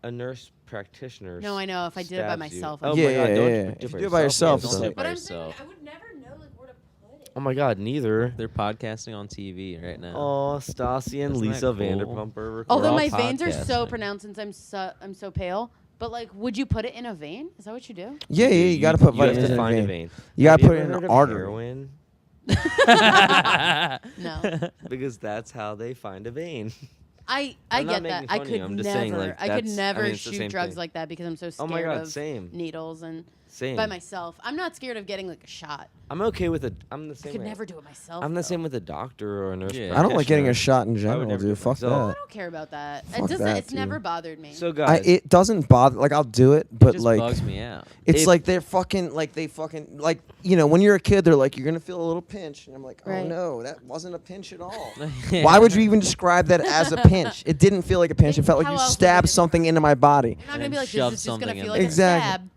a nurse practitioner. No, I know. If I did it by stabs you. myself, Oh I'd Yeah, my God, yeah, don't yeah. do it If by you do it by yourself, don't it's do it like- by But I'm saying yourself. I would never know like where to put it. Oh my God, neither. They're podcasting on TV right now. Oh, Stassi and Isn't that Lisa cool? Vanderpump are recording. Although all my veins are so podcasting. pronounced since I'm so pale. But like, would you put it in a vein? Is that what you do? Yeah, you got to put you have vitamins to in find a a vein. vein. You got Have to put it ever in heard an of artery. heroin? No. Because that's how they find a vein. I I'm not get that. making I fun of you, could I'm just saying, never. like, I could that's- I never mean, it's the shoot same drugs thing. like that because I'm so Oh scared my God, of same. needles and Same. by myself. I'm not scared of getting like a shot. I'm okay with it. I'm the I same could way. never do it myself. I'm the though. same with a doctor or a nurse. Yeah. I don't like getting a practitioner. shot in general, never do it dude. Fuck myself. I that. don't care about that. Fuck It doesn't. that, It's never dude. bothered me. So guys, It doesn't bother. Like I'll do it, It but just like bugs me out. it's If- like they're fucking like they fucking like when you're a kid, they're like you're gonna feel a little pinch, and I'm like, oh Right. no, that wasn't a pinch at all. Why would you even describe that as a pinch? It didn't feel like a pinch. It felt like How you else would stabbed you something into my body. You're not And gonna be then like, shove this is just gonna something in feel there. like Exactly. a stab.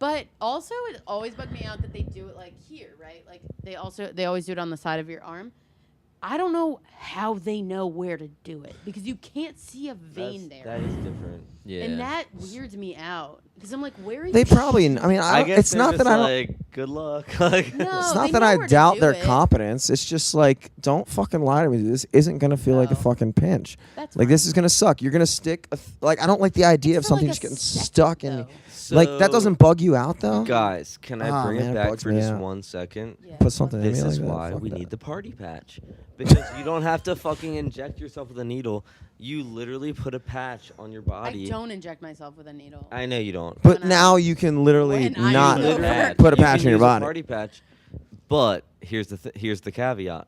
But also, it always bugged me out that they do it like here, right? Like they always do it on the side of your arm. I don't know how they know where to do it because you can't see a vein there, That is different. Yeah. and that weirds me out because I'm like, where are you? They probably. I mean, I guess it's they're not just that I don't. like, good luck. Like, No, It's they not that know I where to doubt do their it. competence. It's just like, don't fucking lie to me. This isn't gonna feel like a No. fucking pinch. That's Like this fine. is gonna suck. You're gonna stick. Like I don't like the idea of For, something like, just a getting second, stuck in. though. Like that So, doesn't bug you out though. Guys, can I Ah, bring man, it it back bugs for me just out. 1 second? Yeah. Put something in This me is like that. why Fuck we that. need the party patch. Because you don't have to fucking inject yourself with a needle. You literally put a patch on your body. I don't inject myself with a needle. I know you don't. But When now you can literally when I not go Literally, put a you patch can in your use a body. party patch. But here's the caveat.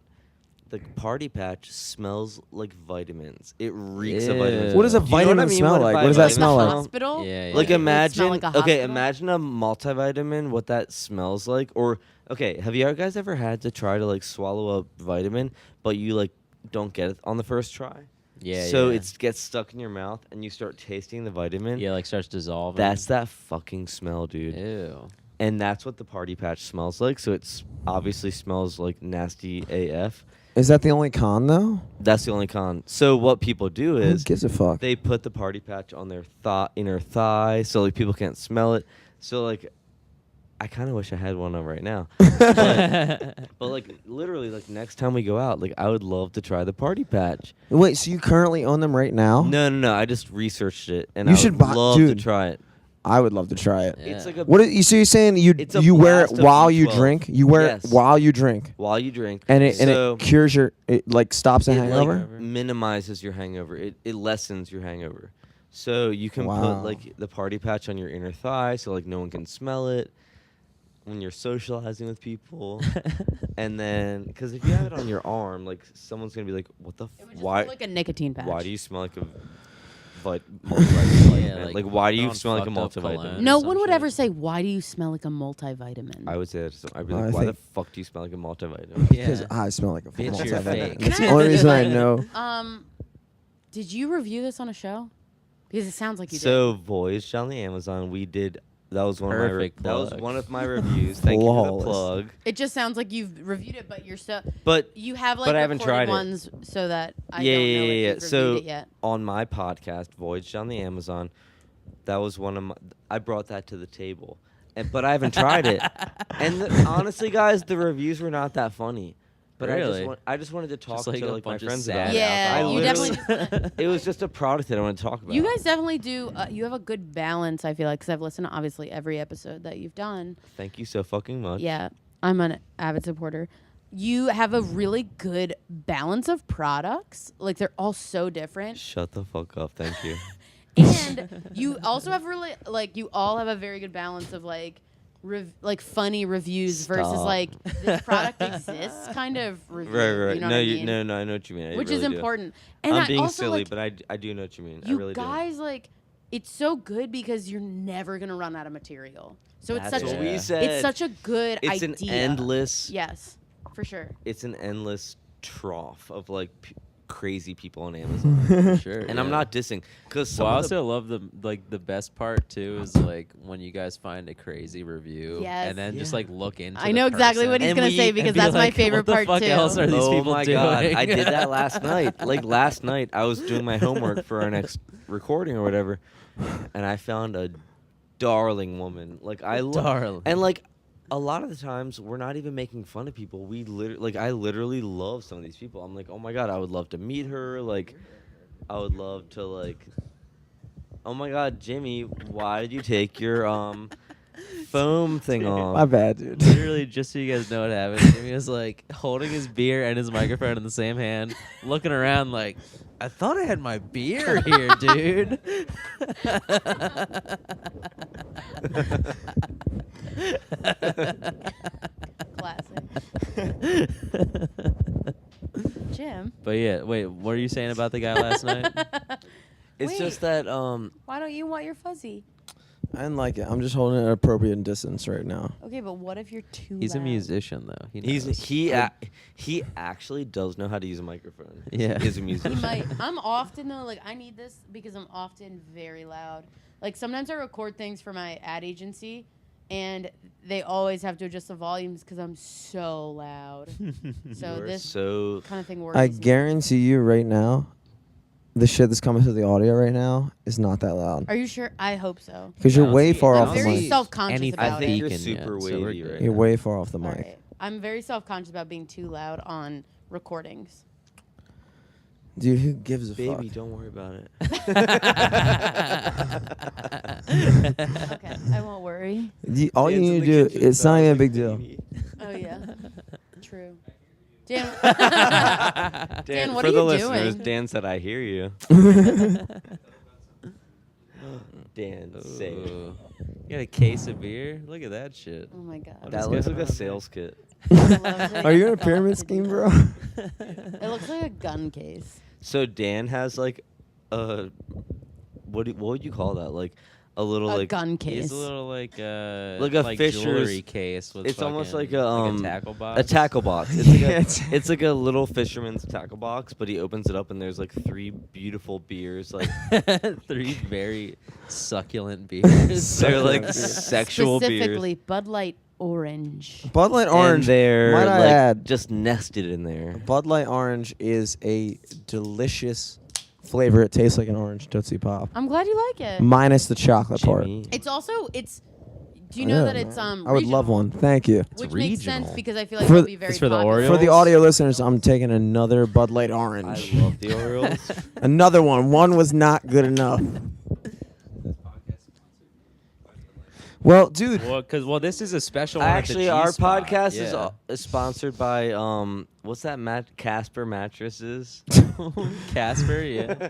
The party patch smells like vitamins. It reeks of Ew. vitamins. What does a Do you know what I vitamin mean smell when like? vi- What does that like smell the like? hospital. Yeah, yeah. Like It would imagine, smell like a okay, hospital. imagine a multivitamin. What that smells like, or okay, have you guys ever had to try to like swallow a vitamin, but you like don't get it on the first try? Yeah. So yeah. it gets stuck in your mouth, and you start tasting the vitamin. yeah, like starts dissolving. That's that fucking smell, dude. Ew. And that's what the party patch smells like. So it's obviously smells like nasty AF. Is that the only con though? That's the only con. So what people do Who is gives a fuck? they put the party patch on their inner thigh, so like people can't smell it. So like, I kind of wish I had one on right now. But like literally, like next time we go out, like I would love to try the party patch. Wait, so you currently own them right now? No. I just researched it, and You I should would buy- love to dude. try it. I would love to try it. It's Yeah. like a What you so you're saying It's a you wear it blast of while you B12. drink? You wear Yes. it while you drink, while you drink, and it So- cures it like stops a it hangover. like minimizes your hangover. It lessens your hangover. So you can Wow. put like the party patch on your inner thigh, so like no one can smell it when you're socializing with people. And then, because if you have it on your arm, like someone's gonna be like, "What the? It would just Why? look like a nicotine patch. Why do you smell like a multivitamin? Yeah, like, why do you on smell like a fucked up multivitamin?" cologne. No Some one would shit. ever say, "Why do you smell like a multivitamin?" I would say that. I'd be I like, "Why the think- fuck do you smell like a multivitamin?" Yeah. Because I smell like a full Bitch, you're multivitamin. fake. That's Can the I only ask reason you, I like, know. Did you review this on a show? Because it sounds like you So, Voyage on the Amazon, we did. That was one Perfect of my. That was plug. one of my reviews. Thank you for the Flawless. plug. did. It just sounds like you've reviewed it, but you're so But you have like But I haven't recorded tried it. ones so that I Yeah, don't know yeah, if yeah. you've So- reviewed it yet. on my podcast, Voyage on the Amazon, that was one of my. I brought that to the table, but I haven't tried it. And honestly, guys, the reviews were not that funny. But Really? I just wanted to talk Just like to a like my bunch of friends sad about it. Yeah, I you literally- definitely. It was just a product that I wanted to talk about. You guys definitely do. You have a good balance. I feel like because I've listened to obviously every episode that you've done. Thank you so fucking much. Yeah, I'm an avid supporter. You have a really good balance of products. Like they're all so different. Shut the fuck up. Thank you. And you also have really like you all have a very good balance of like funny reviews versus Stop. like this product exists kind of review. Right. You know No, what I mean? no, I know what you mean. I Which really is do. important. And I'm I being also, silly, like, but I do know what you mean. I you really guys like it's so good because you're never gonna run out of material. So it's That's such what a we said. it's such a good It's idea. an endless. Yes, for sure. It's an endless trough of like crazy people on Amazon. Sure. And I'm not dissing because Well, I also love the best part too is like when you guys find a crazy review Yes. and then just Yeah. like look into. I the know exactly what person he's gonna say and because be that's my like, favorite what part the fuck too. else are these oh people my doing? god, I did that last night. Like last night, I was doing my homework for our next recording or whatever, and I found a darling woman. Like I love, Darling. and like a lot of the times we're not even making fun of people. We literally, like, I literally love some of these people. I'm like, oh my god, I would love to meet her. Like, I would love to like. Oh my god, Jimmy, why did you take your foam thing off? My bad, dude. Literally, just so you guys know what happened, Jimmy was like holding his beer and his microphone in the same hand, looking around like, I thought I had my beer here, dude. Classic. Jim. But yeah, wait, what are you saying about the guy last night? It's Wait. just that Why don't you want your fuzzy? I didn't like it. I'm just holding it at an appropriate distance right now. Okay, but what if you're too He's a loud? musician though. he actually does know how to use a microphone. Yeah. He is a He musician. might. I'm often though, like I need this because I'm often very loud. Like sometimes I record things for my ad agency, and they always have to adjust the volumes because I'm so loud. So You're this so kind of thing works. I guarantee you right now, the shit that's coming through the audio right now is not that loud. Are you sure? I hope so. Because you're No, way see, far I'm off the very mic. self-conscious anything I about think it. you're beacon, super yeah, so we're wavy good. right You're now. way far off the All mic. right. I'm very self-conscious about being too loud on recordings. Dude, who gives a Baby, fuck? don't worry about it. Okay, I won't worry. All you Dan's in need the to do, kitchen, it's so I not was even a like, big deal. "Baby." Oh yeah, true. Dan, Dan, Dan, what for are the you listeners, doing? Dan said, "I hear you." Dan, safe. Ooh. You got a case of beer? Look at that shit. Oh my god. That looks like a sales kit. Are you in a pyramid scheme, bro? It looks like a gun case. So Dan has like a what would you call that? Like a little A like gun case. He's a little like Like a Fisher's- jewelry case with it's almost fucking- like a tackle box. a tackle box. It's like a, it's like a little fisherman's tackle box, but he opens it up and there's like 3 beautiful beers, like 3 very succulent beers. they're like Succulent beers. sexual Specifically, beers. Bud Light Orange. Bud Light And Orange. they're might I like add, just nested in there. Bud Light Orange is a delicious flavor. It tastes like an orange Tootsie Pop, I'm glad you like it. minus the chocolate part. Jimmy. It's also it's. Do you know Yeah, that it's man. I would love regional, one. Thank you. Which makes sense regional. because I feel like For it'll th- be very it's for the popular. Oreo? For the audio listeners, I'm taking another Bud Light I Orange. love the Orioles. Another one. One was not good enough. Well, dude, Well, this is a special one. at the Actually, our G-Spot. podcast Yeah. is sponsored by what's that Casper mattresses. Casper. Yeah.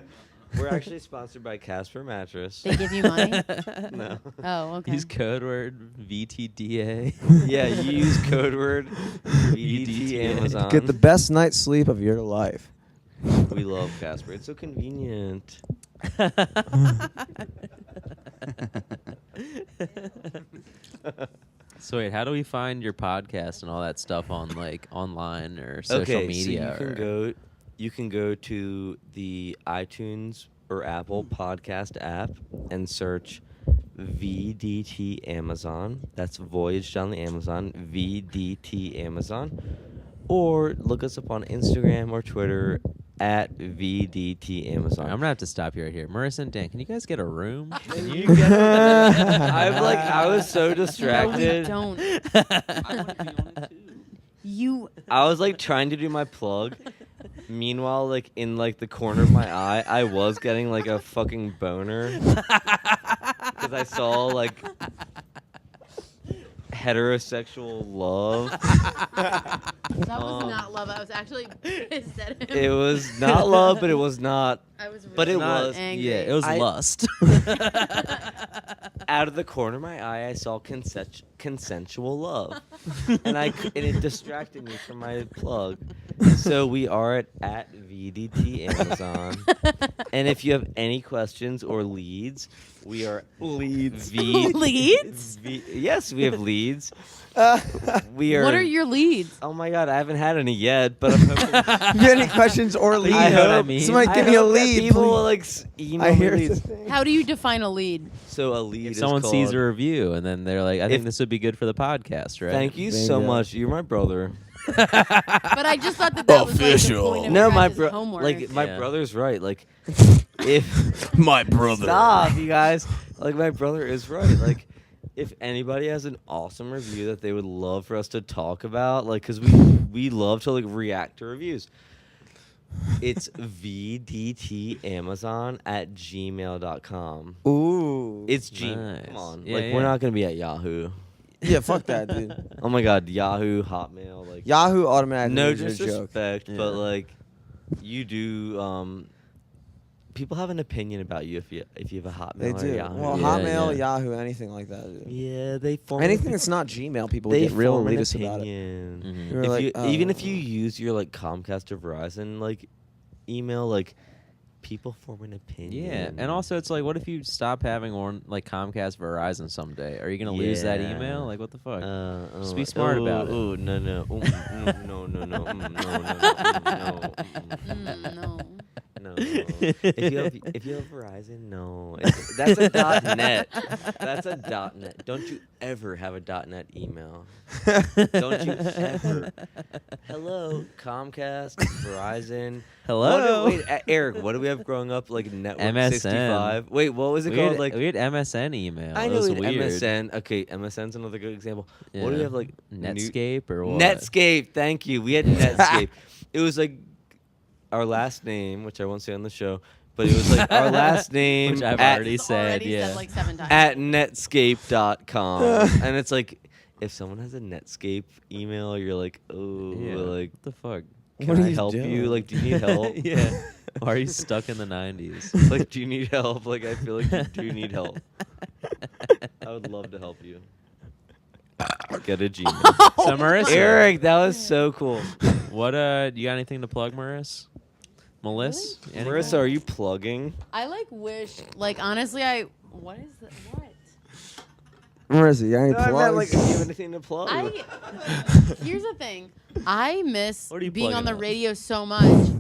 We're actually sponsored by Casper mattress. They give you money? No. Oh, okay. Use code word VTDA. Yeah, you use code word VDT Amazon. get the best night's sleep of your life. We love Casper. It's so convenient. So wait, how do we find your podcast and all that stuff on like online or social media? So you can go to the iTunes or Apple podcast app and search VDT Amazon. That's Voyage Down the Amazon, VDT Amazon. Or look us up on Instagram or Twitter at VDT Amazon. I'm gonna have to stop you right here. Marissa and Dan, can you guys get a room? Can you get I was so No, we distracted. don't. You. I was like trying to do my plug. Meanwhile, like in like the corner of my eye, I was getting like a fucking boner because I saw like heterosexual love. That was not love. I was actually pissed at him. It was not love, but it was not. I was really but it was- angry. Yeah, it was I- lust. Out of the corner of my eye, I saw consensual love, and it distracted me from my plug. So we are at VDT Amazon, and if you have any questions or leads, we are Leads. Leads? Yes, we have leads. We are. What are your leads? Oh my god, I haven't had any yet, but I'm hoping. You got any questions or leads? I know what I hope- mean? Somebody I give me a hope that lead. People please. will like email I me hear leads. How do you define a lead? So a lead If is someone sees called- a review and then they're like, I think If- this would be good for the podcast, right? Thank you so Bingo. much. You're my brother. But I just thought that was like the point of No, your my guys' bro. homework. Like my Yeah. brother's right. Like if My brother. stop, you guys. Like my brother is right. Like if anybody has an awesome review that they would love for us to talk about, like because we love to like react to reviews. It's vdtamazon@gmail.com. Ooh. It's Gmail. Nice. Come on. Yeah, like yeah. we're not gonna be at Yahoo. Yeah, fuck that, dude. Oh my god, Yahoo, Hotmail, like Yahoo automatically no is your joke. disrespect, Yeah. but like you do people have an opinion about you if you have a Hotmail They or do. Yahoo. Well, Yeah, Hotmail, yeah. Yahoo, anything like that. Dude. Yeah, they form Anything that's not Gmail, people they get real form an elitist about it. opinion. Mhm. You're If like, you, oh. even if you use your like Comcast or Verizon like email, like people form an opinion. Yeah, and also it's like, what if you stop having like Comcast, Verizon someday? Are you gonna lose that Yeah. email? Like, what the fuck? Just be smart about it. Oh no no no no no no no No. no. If you have Verizon, no. That's a .net. That's a .net. Don't you ever have a .net email. Don't you ever. Hello, Comcast, Verizon. Hello? Wait, Eric, what do we have growing up? Like Network MSN. 65? Wait, what was it we called? had, Like we had MSN email. I It know was we had weird. MSN. Okay, MSN's another good example. What do we Yeah. have like Netscape or what? Netscape, thank you. We had Netscape. It was like our last name, which I won't say on the show, but it was like our last name Which I've at, already said, Already yeah. said like 7 times. at netscape.com. And it's like, if someone has a Netscape email, you're like, oh, Yeah. like, What the fuck? can What are I you help you? doing? Like, do you need help? Yeah. Why are you stuck in the 90s? Like, do you need help? Like, I feel like you do need help. I would love to help you. Get a Gmail. So Marissa, Eric, that was so cool. what you got anything to plug, Maris? Melissa? Anything? Marissa, are you plugging? I like wish, like honestly, what is that? What? Marissa, you got any No, I meant, plugs? like, do you have anything to plug? Here's the thing. I miss What are you being on plugging the up? radio so much,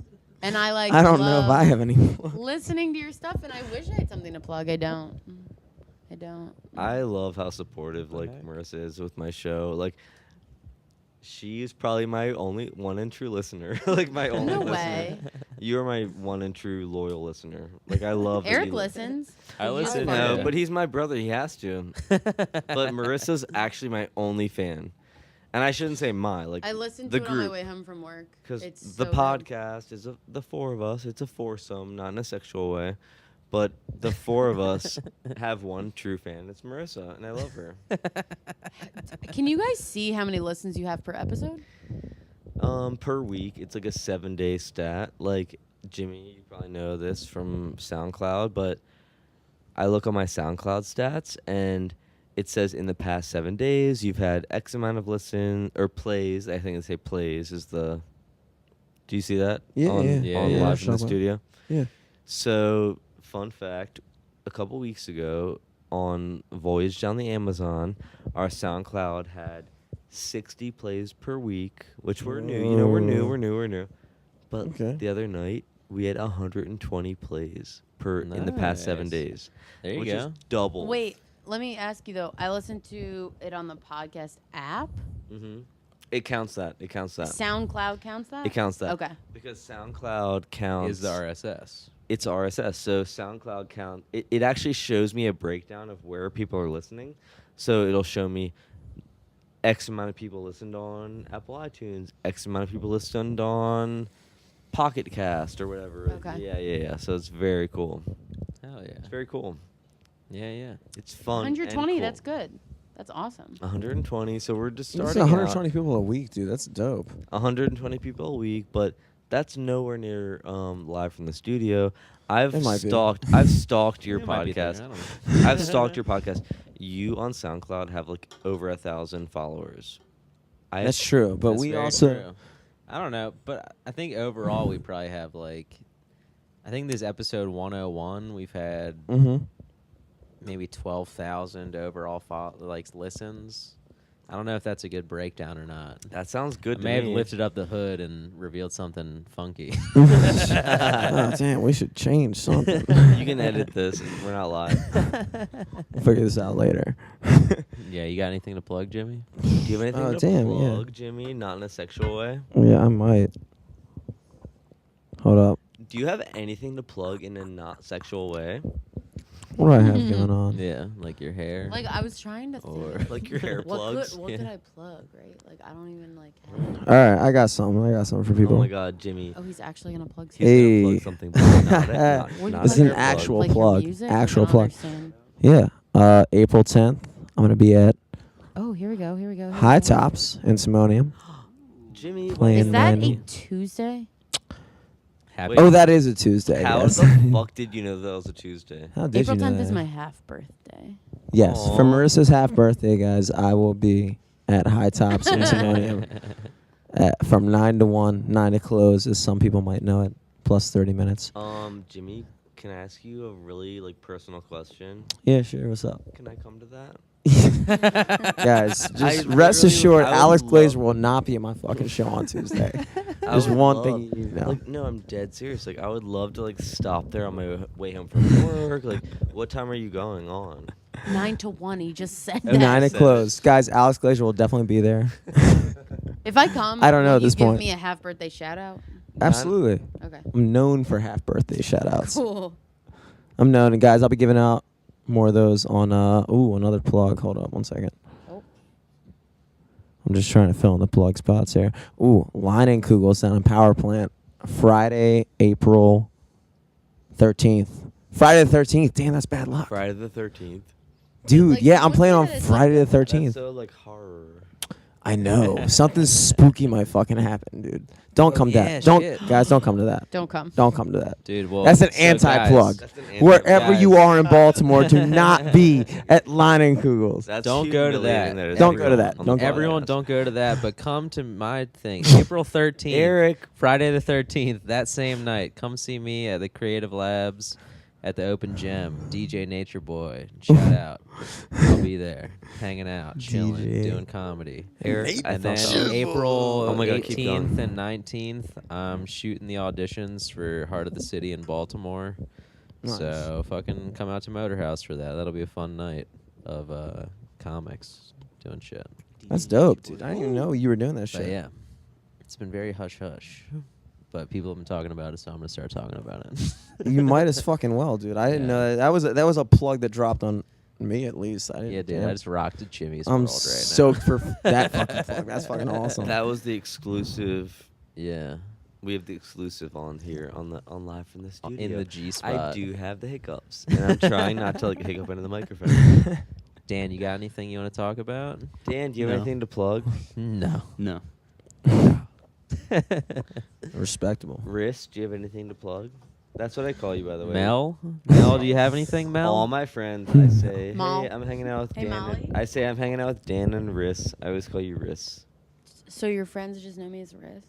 and I like. I don't know if love I have any plugs. listening to your stuff, and I wish I had something to plug. I don't. I love how supportive like Okay. Marissa is with my show. Like she is probably my only one and true listener. Like my only No listener. way. You're my one and true loyal listener. Like I love that Eric you- listens. I He's listen, fun. No, yeah. but he's my brother. He has to. But Marissa's actually my only fan. And I shouldn't say my, like I listened the to it on my group. way home from work. Because It's the so good. podcast is the four of us. It's a foursome, not in a sexual way. but the 4 of us have one true fan. It's Marissa, and I love her. Can you guys see how many listens you have per episode? Per week, it's like a 7-day stat. Like, Jimmy, you probably know this from SoundCloud, but I look on my SoundCloud stats, and it says in the past 7 days, you've had X amount of plays. I think they say plays is the... Do you see that? Yeah, on, yeah. on Yeah. live in the studio? Yeah. So, fun fact, a couple weeks ago, on Voyage Down the Amazon, our SoundCloud had 60 plays per week, which we're new. You know, we're new. But Okay. the other night, we had 120 plays in the past 7 Nice. days. There you which go. is double. Wait, let me ask you though. I listened to it on the podcast app. Mm-hmm. It counts that. SoundCloud counts that? It counts that. Okay. Because SoundCloud counts. Is the RSS. It's RSS. So SoundCloud count. It actually shows me a breakdown of where people are listening. So it'll show me X amount of people listened on Apple iTunes, X amount of people listened on Pocket Cast or whatever. Okay. Yeah. So it's very cool. Hell yeah. It's very cool. Yeah. It's fun. 120, and cool. that's good. That's awesome. 120. So we're just That's starting 120 people a week, dude. That's dope. 120 people a week, but that's nowhere near live from the studio. I've It might be. stalked your It might be there, podcast. I don't know. I've stalked your podcast. You on SoundCloud have like over 1,000 followers. That's true. But That's we very also... true. I don't know, but I think overall we probably have like, I think this episode 101 we've had Mm-hmm. maybe 12,000 overall listens. I don't know if that's a good breakdown or not. That sounds good I to may have me. lifted up the hood and revealed something funky. Oh, damn, we should change something. You can edit this. We're not live. We'll figure this out later. Yeah, you got anything to plug, Jimmy? Do you have anything Oh, to damn, yeah. plug, Jimmy? Not in a sexual way. Yeah, I might. Hold up. Do you have anything to plug in a not sexual way? What do I have going on? Yeah, like your hair. Like I was trying to Or- think. Like your hair what plugs? Could, what Yeah. could I plug, right? Like I don't even like. Have All right, I got something for people. Oh my God, Jimmy. Oh, he's actually gonna plug He's something. gonna Hey. plug something. But not a- not- What do you not This is a an hair plug. actual Like your plug. music? Actual I don't plug. understand. Yeah. April 10th, I'm gonna be at Oh, here we go. Here we go. High Tops in Simonium. Jimmy, Playing Is that Manny. a Tuesday? Happy Oh, that is a Tuesday. how yes. the fuck did you know that was a Tuesday? How did April you know 10th is that? my half birthday. Yes, for Aw. Marissa's half birthday, guys, I will be at High Tops in Simonium from 9 to 1, 9 to close, as some people might know it, plus 30 minutes. Jimmy, can I ask you a really personal question? Yeah, sure. What's up? Can I come to that? Guys, I just rest literally- assured, I would Alex Glazer love- will not be at my fucking show on Tuesday. I There's would one love- thing you need to know. Like, no, I'm dead serious. Like, I would love to stop there on my way home from work. Like, what time are you going on? 9 to 1. He just said Okay. that. 9 to Said it. close. Guys, Alex Glazer will definitely be there. If I come, I don't know will at this you give point. me a half birthday shout out? Absolutely. Okay. I'm known for half birthday shout outs. Cool. I'm known. And guys, I'll be giving out more of those on, another plug. Hold up 1 second. Oh. I'm just trying to fill in the plug spots here. Ooh, Leinenkugel's down in Power Plant. Friday, April 13th. Friday the 13th. Damn, that's bad luck. Friday the 13th. Dude, Like, yeah, I'm what's playing on that? It's Friday the like- 13th. That's so horror. I know. Something spooky might fucking happen, dude. Don't Oh, come yeah, that. Don't shit. guys, don't come to that. Don't come. Don't come to that. Dude, well, That's an so anti-plug. That's an Wherever you Guys. are in Baltimore, do not be at Leinenkugel's. That's Don't go to humiliating that. it's Don't go to everyone that. on Don't the go to Everyone, podcast. don't go to that, but come to my thing. April 13th. Eric. Friday the 13th, that same night. Come see me at the Creative Labs at the Open Gym. DJ Nature Boy. Shout out. I'll be there. Hanging out. Chilling. DJ. Doing comedy. Eric, I And then thought- April Oh my God, keep 18th going. and 19th, I'm shooting the auditions for Heart of the City in Baltimore. Nice. So fucking come out to Motor House for that. That'll be a fun night of comics doing shit. That's dope, dude. I didn't even know you were doing that shit. But yeah, it's been very hush hush. But people have been talking about it, so I'm gonna start talking about it. You might as fucking well, dude. I didn't Yeah. know that was a plug that dropped on me at least. I didn't. Yeah, dude, damn. I just rocked to Jimmy's I'm world right stoked for that fucking plug. That's fucking awesome. That was the exclusive. now. Yeah. We have the exclusive on here on live from the studio. In the G I spot. do have the hiccups, and I'm trying not to like hiccup into the microphone. Dan, you got anything you want to talk about? Dan, do you have No. anything to plug? No. No. Respectable. Riss, do you have anything to plug? That's what I call you, by the way. Mel? Mel, do you have anything, Mel? All my friends, I say, Mal. hey, I'm hanging out with Hey, Dan. Molly. I say I'm hanging out with Dan and Riss. I always call you Riss. So your friends just know me as Riz?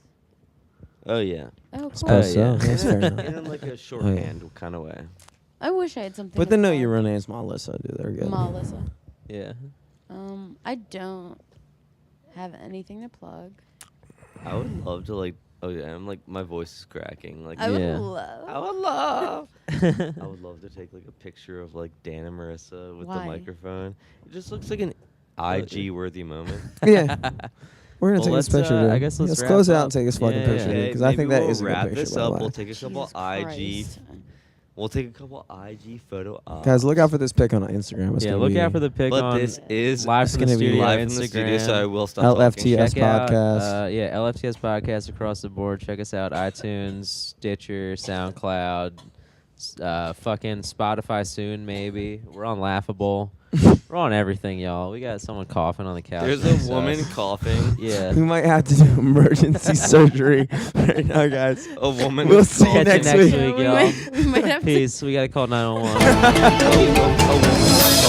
Oh yeah. Oh, cool. Suppose so. yeah. That's fair enough. In like a shorthand kind of way. I wish I had something. But to then no, plug. your real name's Melissa, dude. They're good. Melissa. Yeah. I don't have anything to plug. I would love to like. Oh yeah, I'm like my voice is cracking. Like I would Yeah. love. I would love. I would love to take like a picture of like Dan and Marissa with Why? the microphone. It just looks like an IG worthy moment. Yeah. We're gonna Well, take let's, this picture, dude. I guess let's wrap close out up. and take this fucking Yeah, picture, yeah. dude, Okay, because I think maybe that we'll is a wrap good picture. this by the up. way. We'll take a couple IG. Christ. We'll take a couple IG photo ops. Guys, look out for this pic on Instagram. It's Yeah, gonna look be out for the pic But on this is live It's from the gonna be studio, live from Instagram. the studio, so I will stop LFTS talking. Check out, podcast. yeah, LFTS podcast across the board. Check us out: iTunes, Stitcher, SoundCloud, fucking Spotify soon, maybe. We're on Laughable. We're on everything, y'all. We got someone coughing on the couch. There's next a to woman us. coughing. Yeah. We might have to do emergency surgery right now, guys. A woman. We'll is see you Catch you next next week. week, we y'all. might have to. Peace. We gotta call 911. coughing. A woman.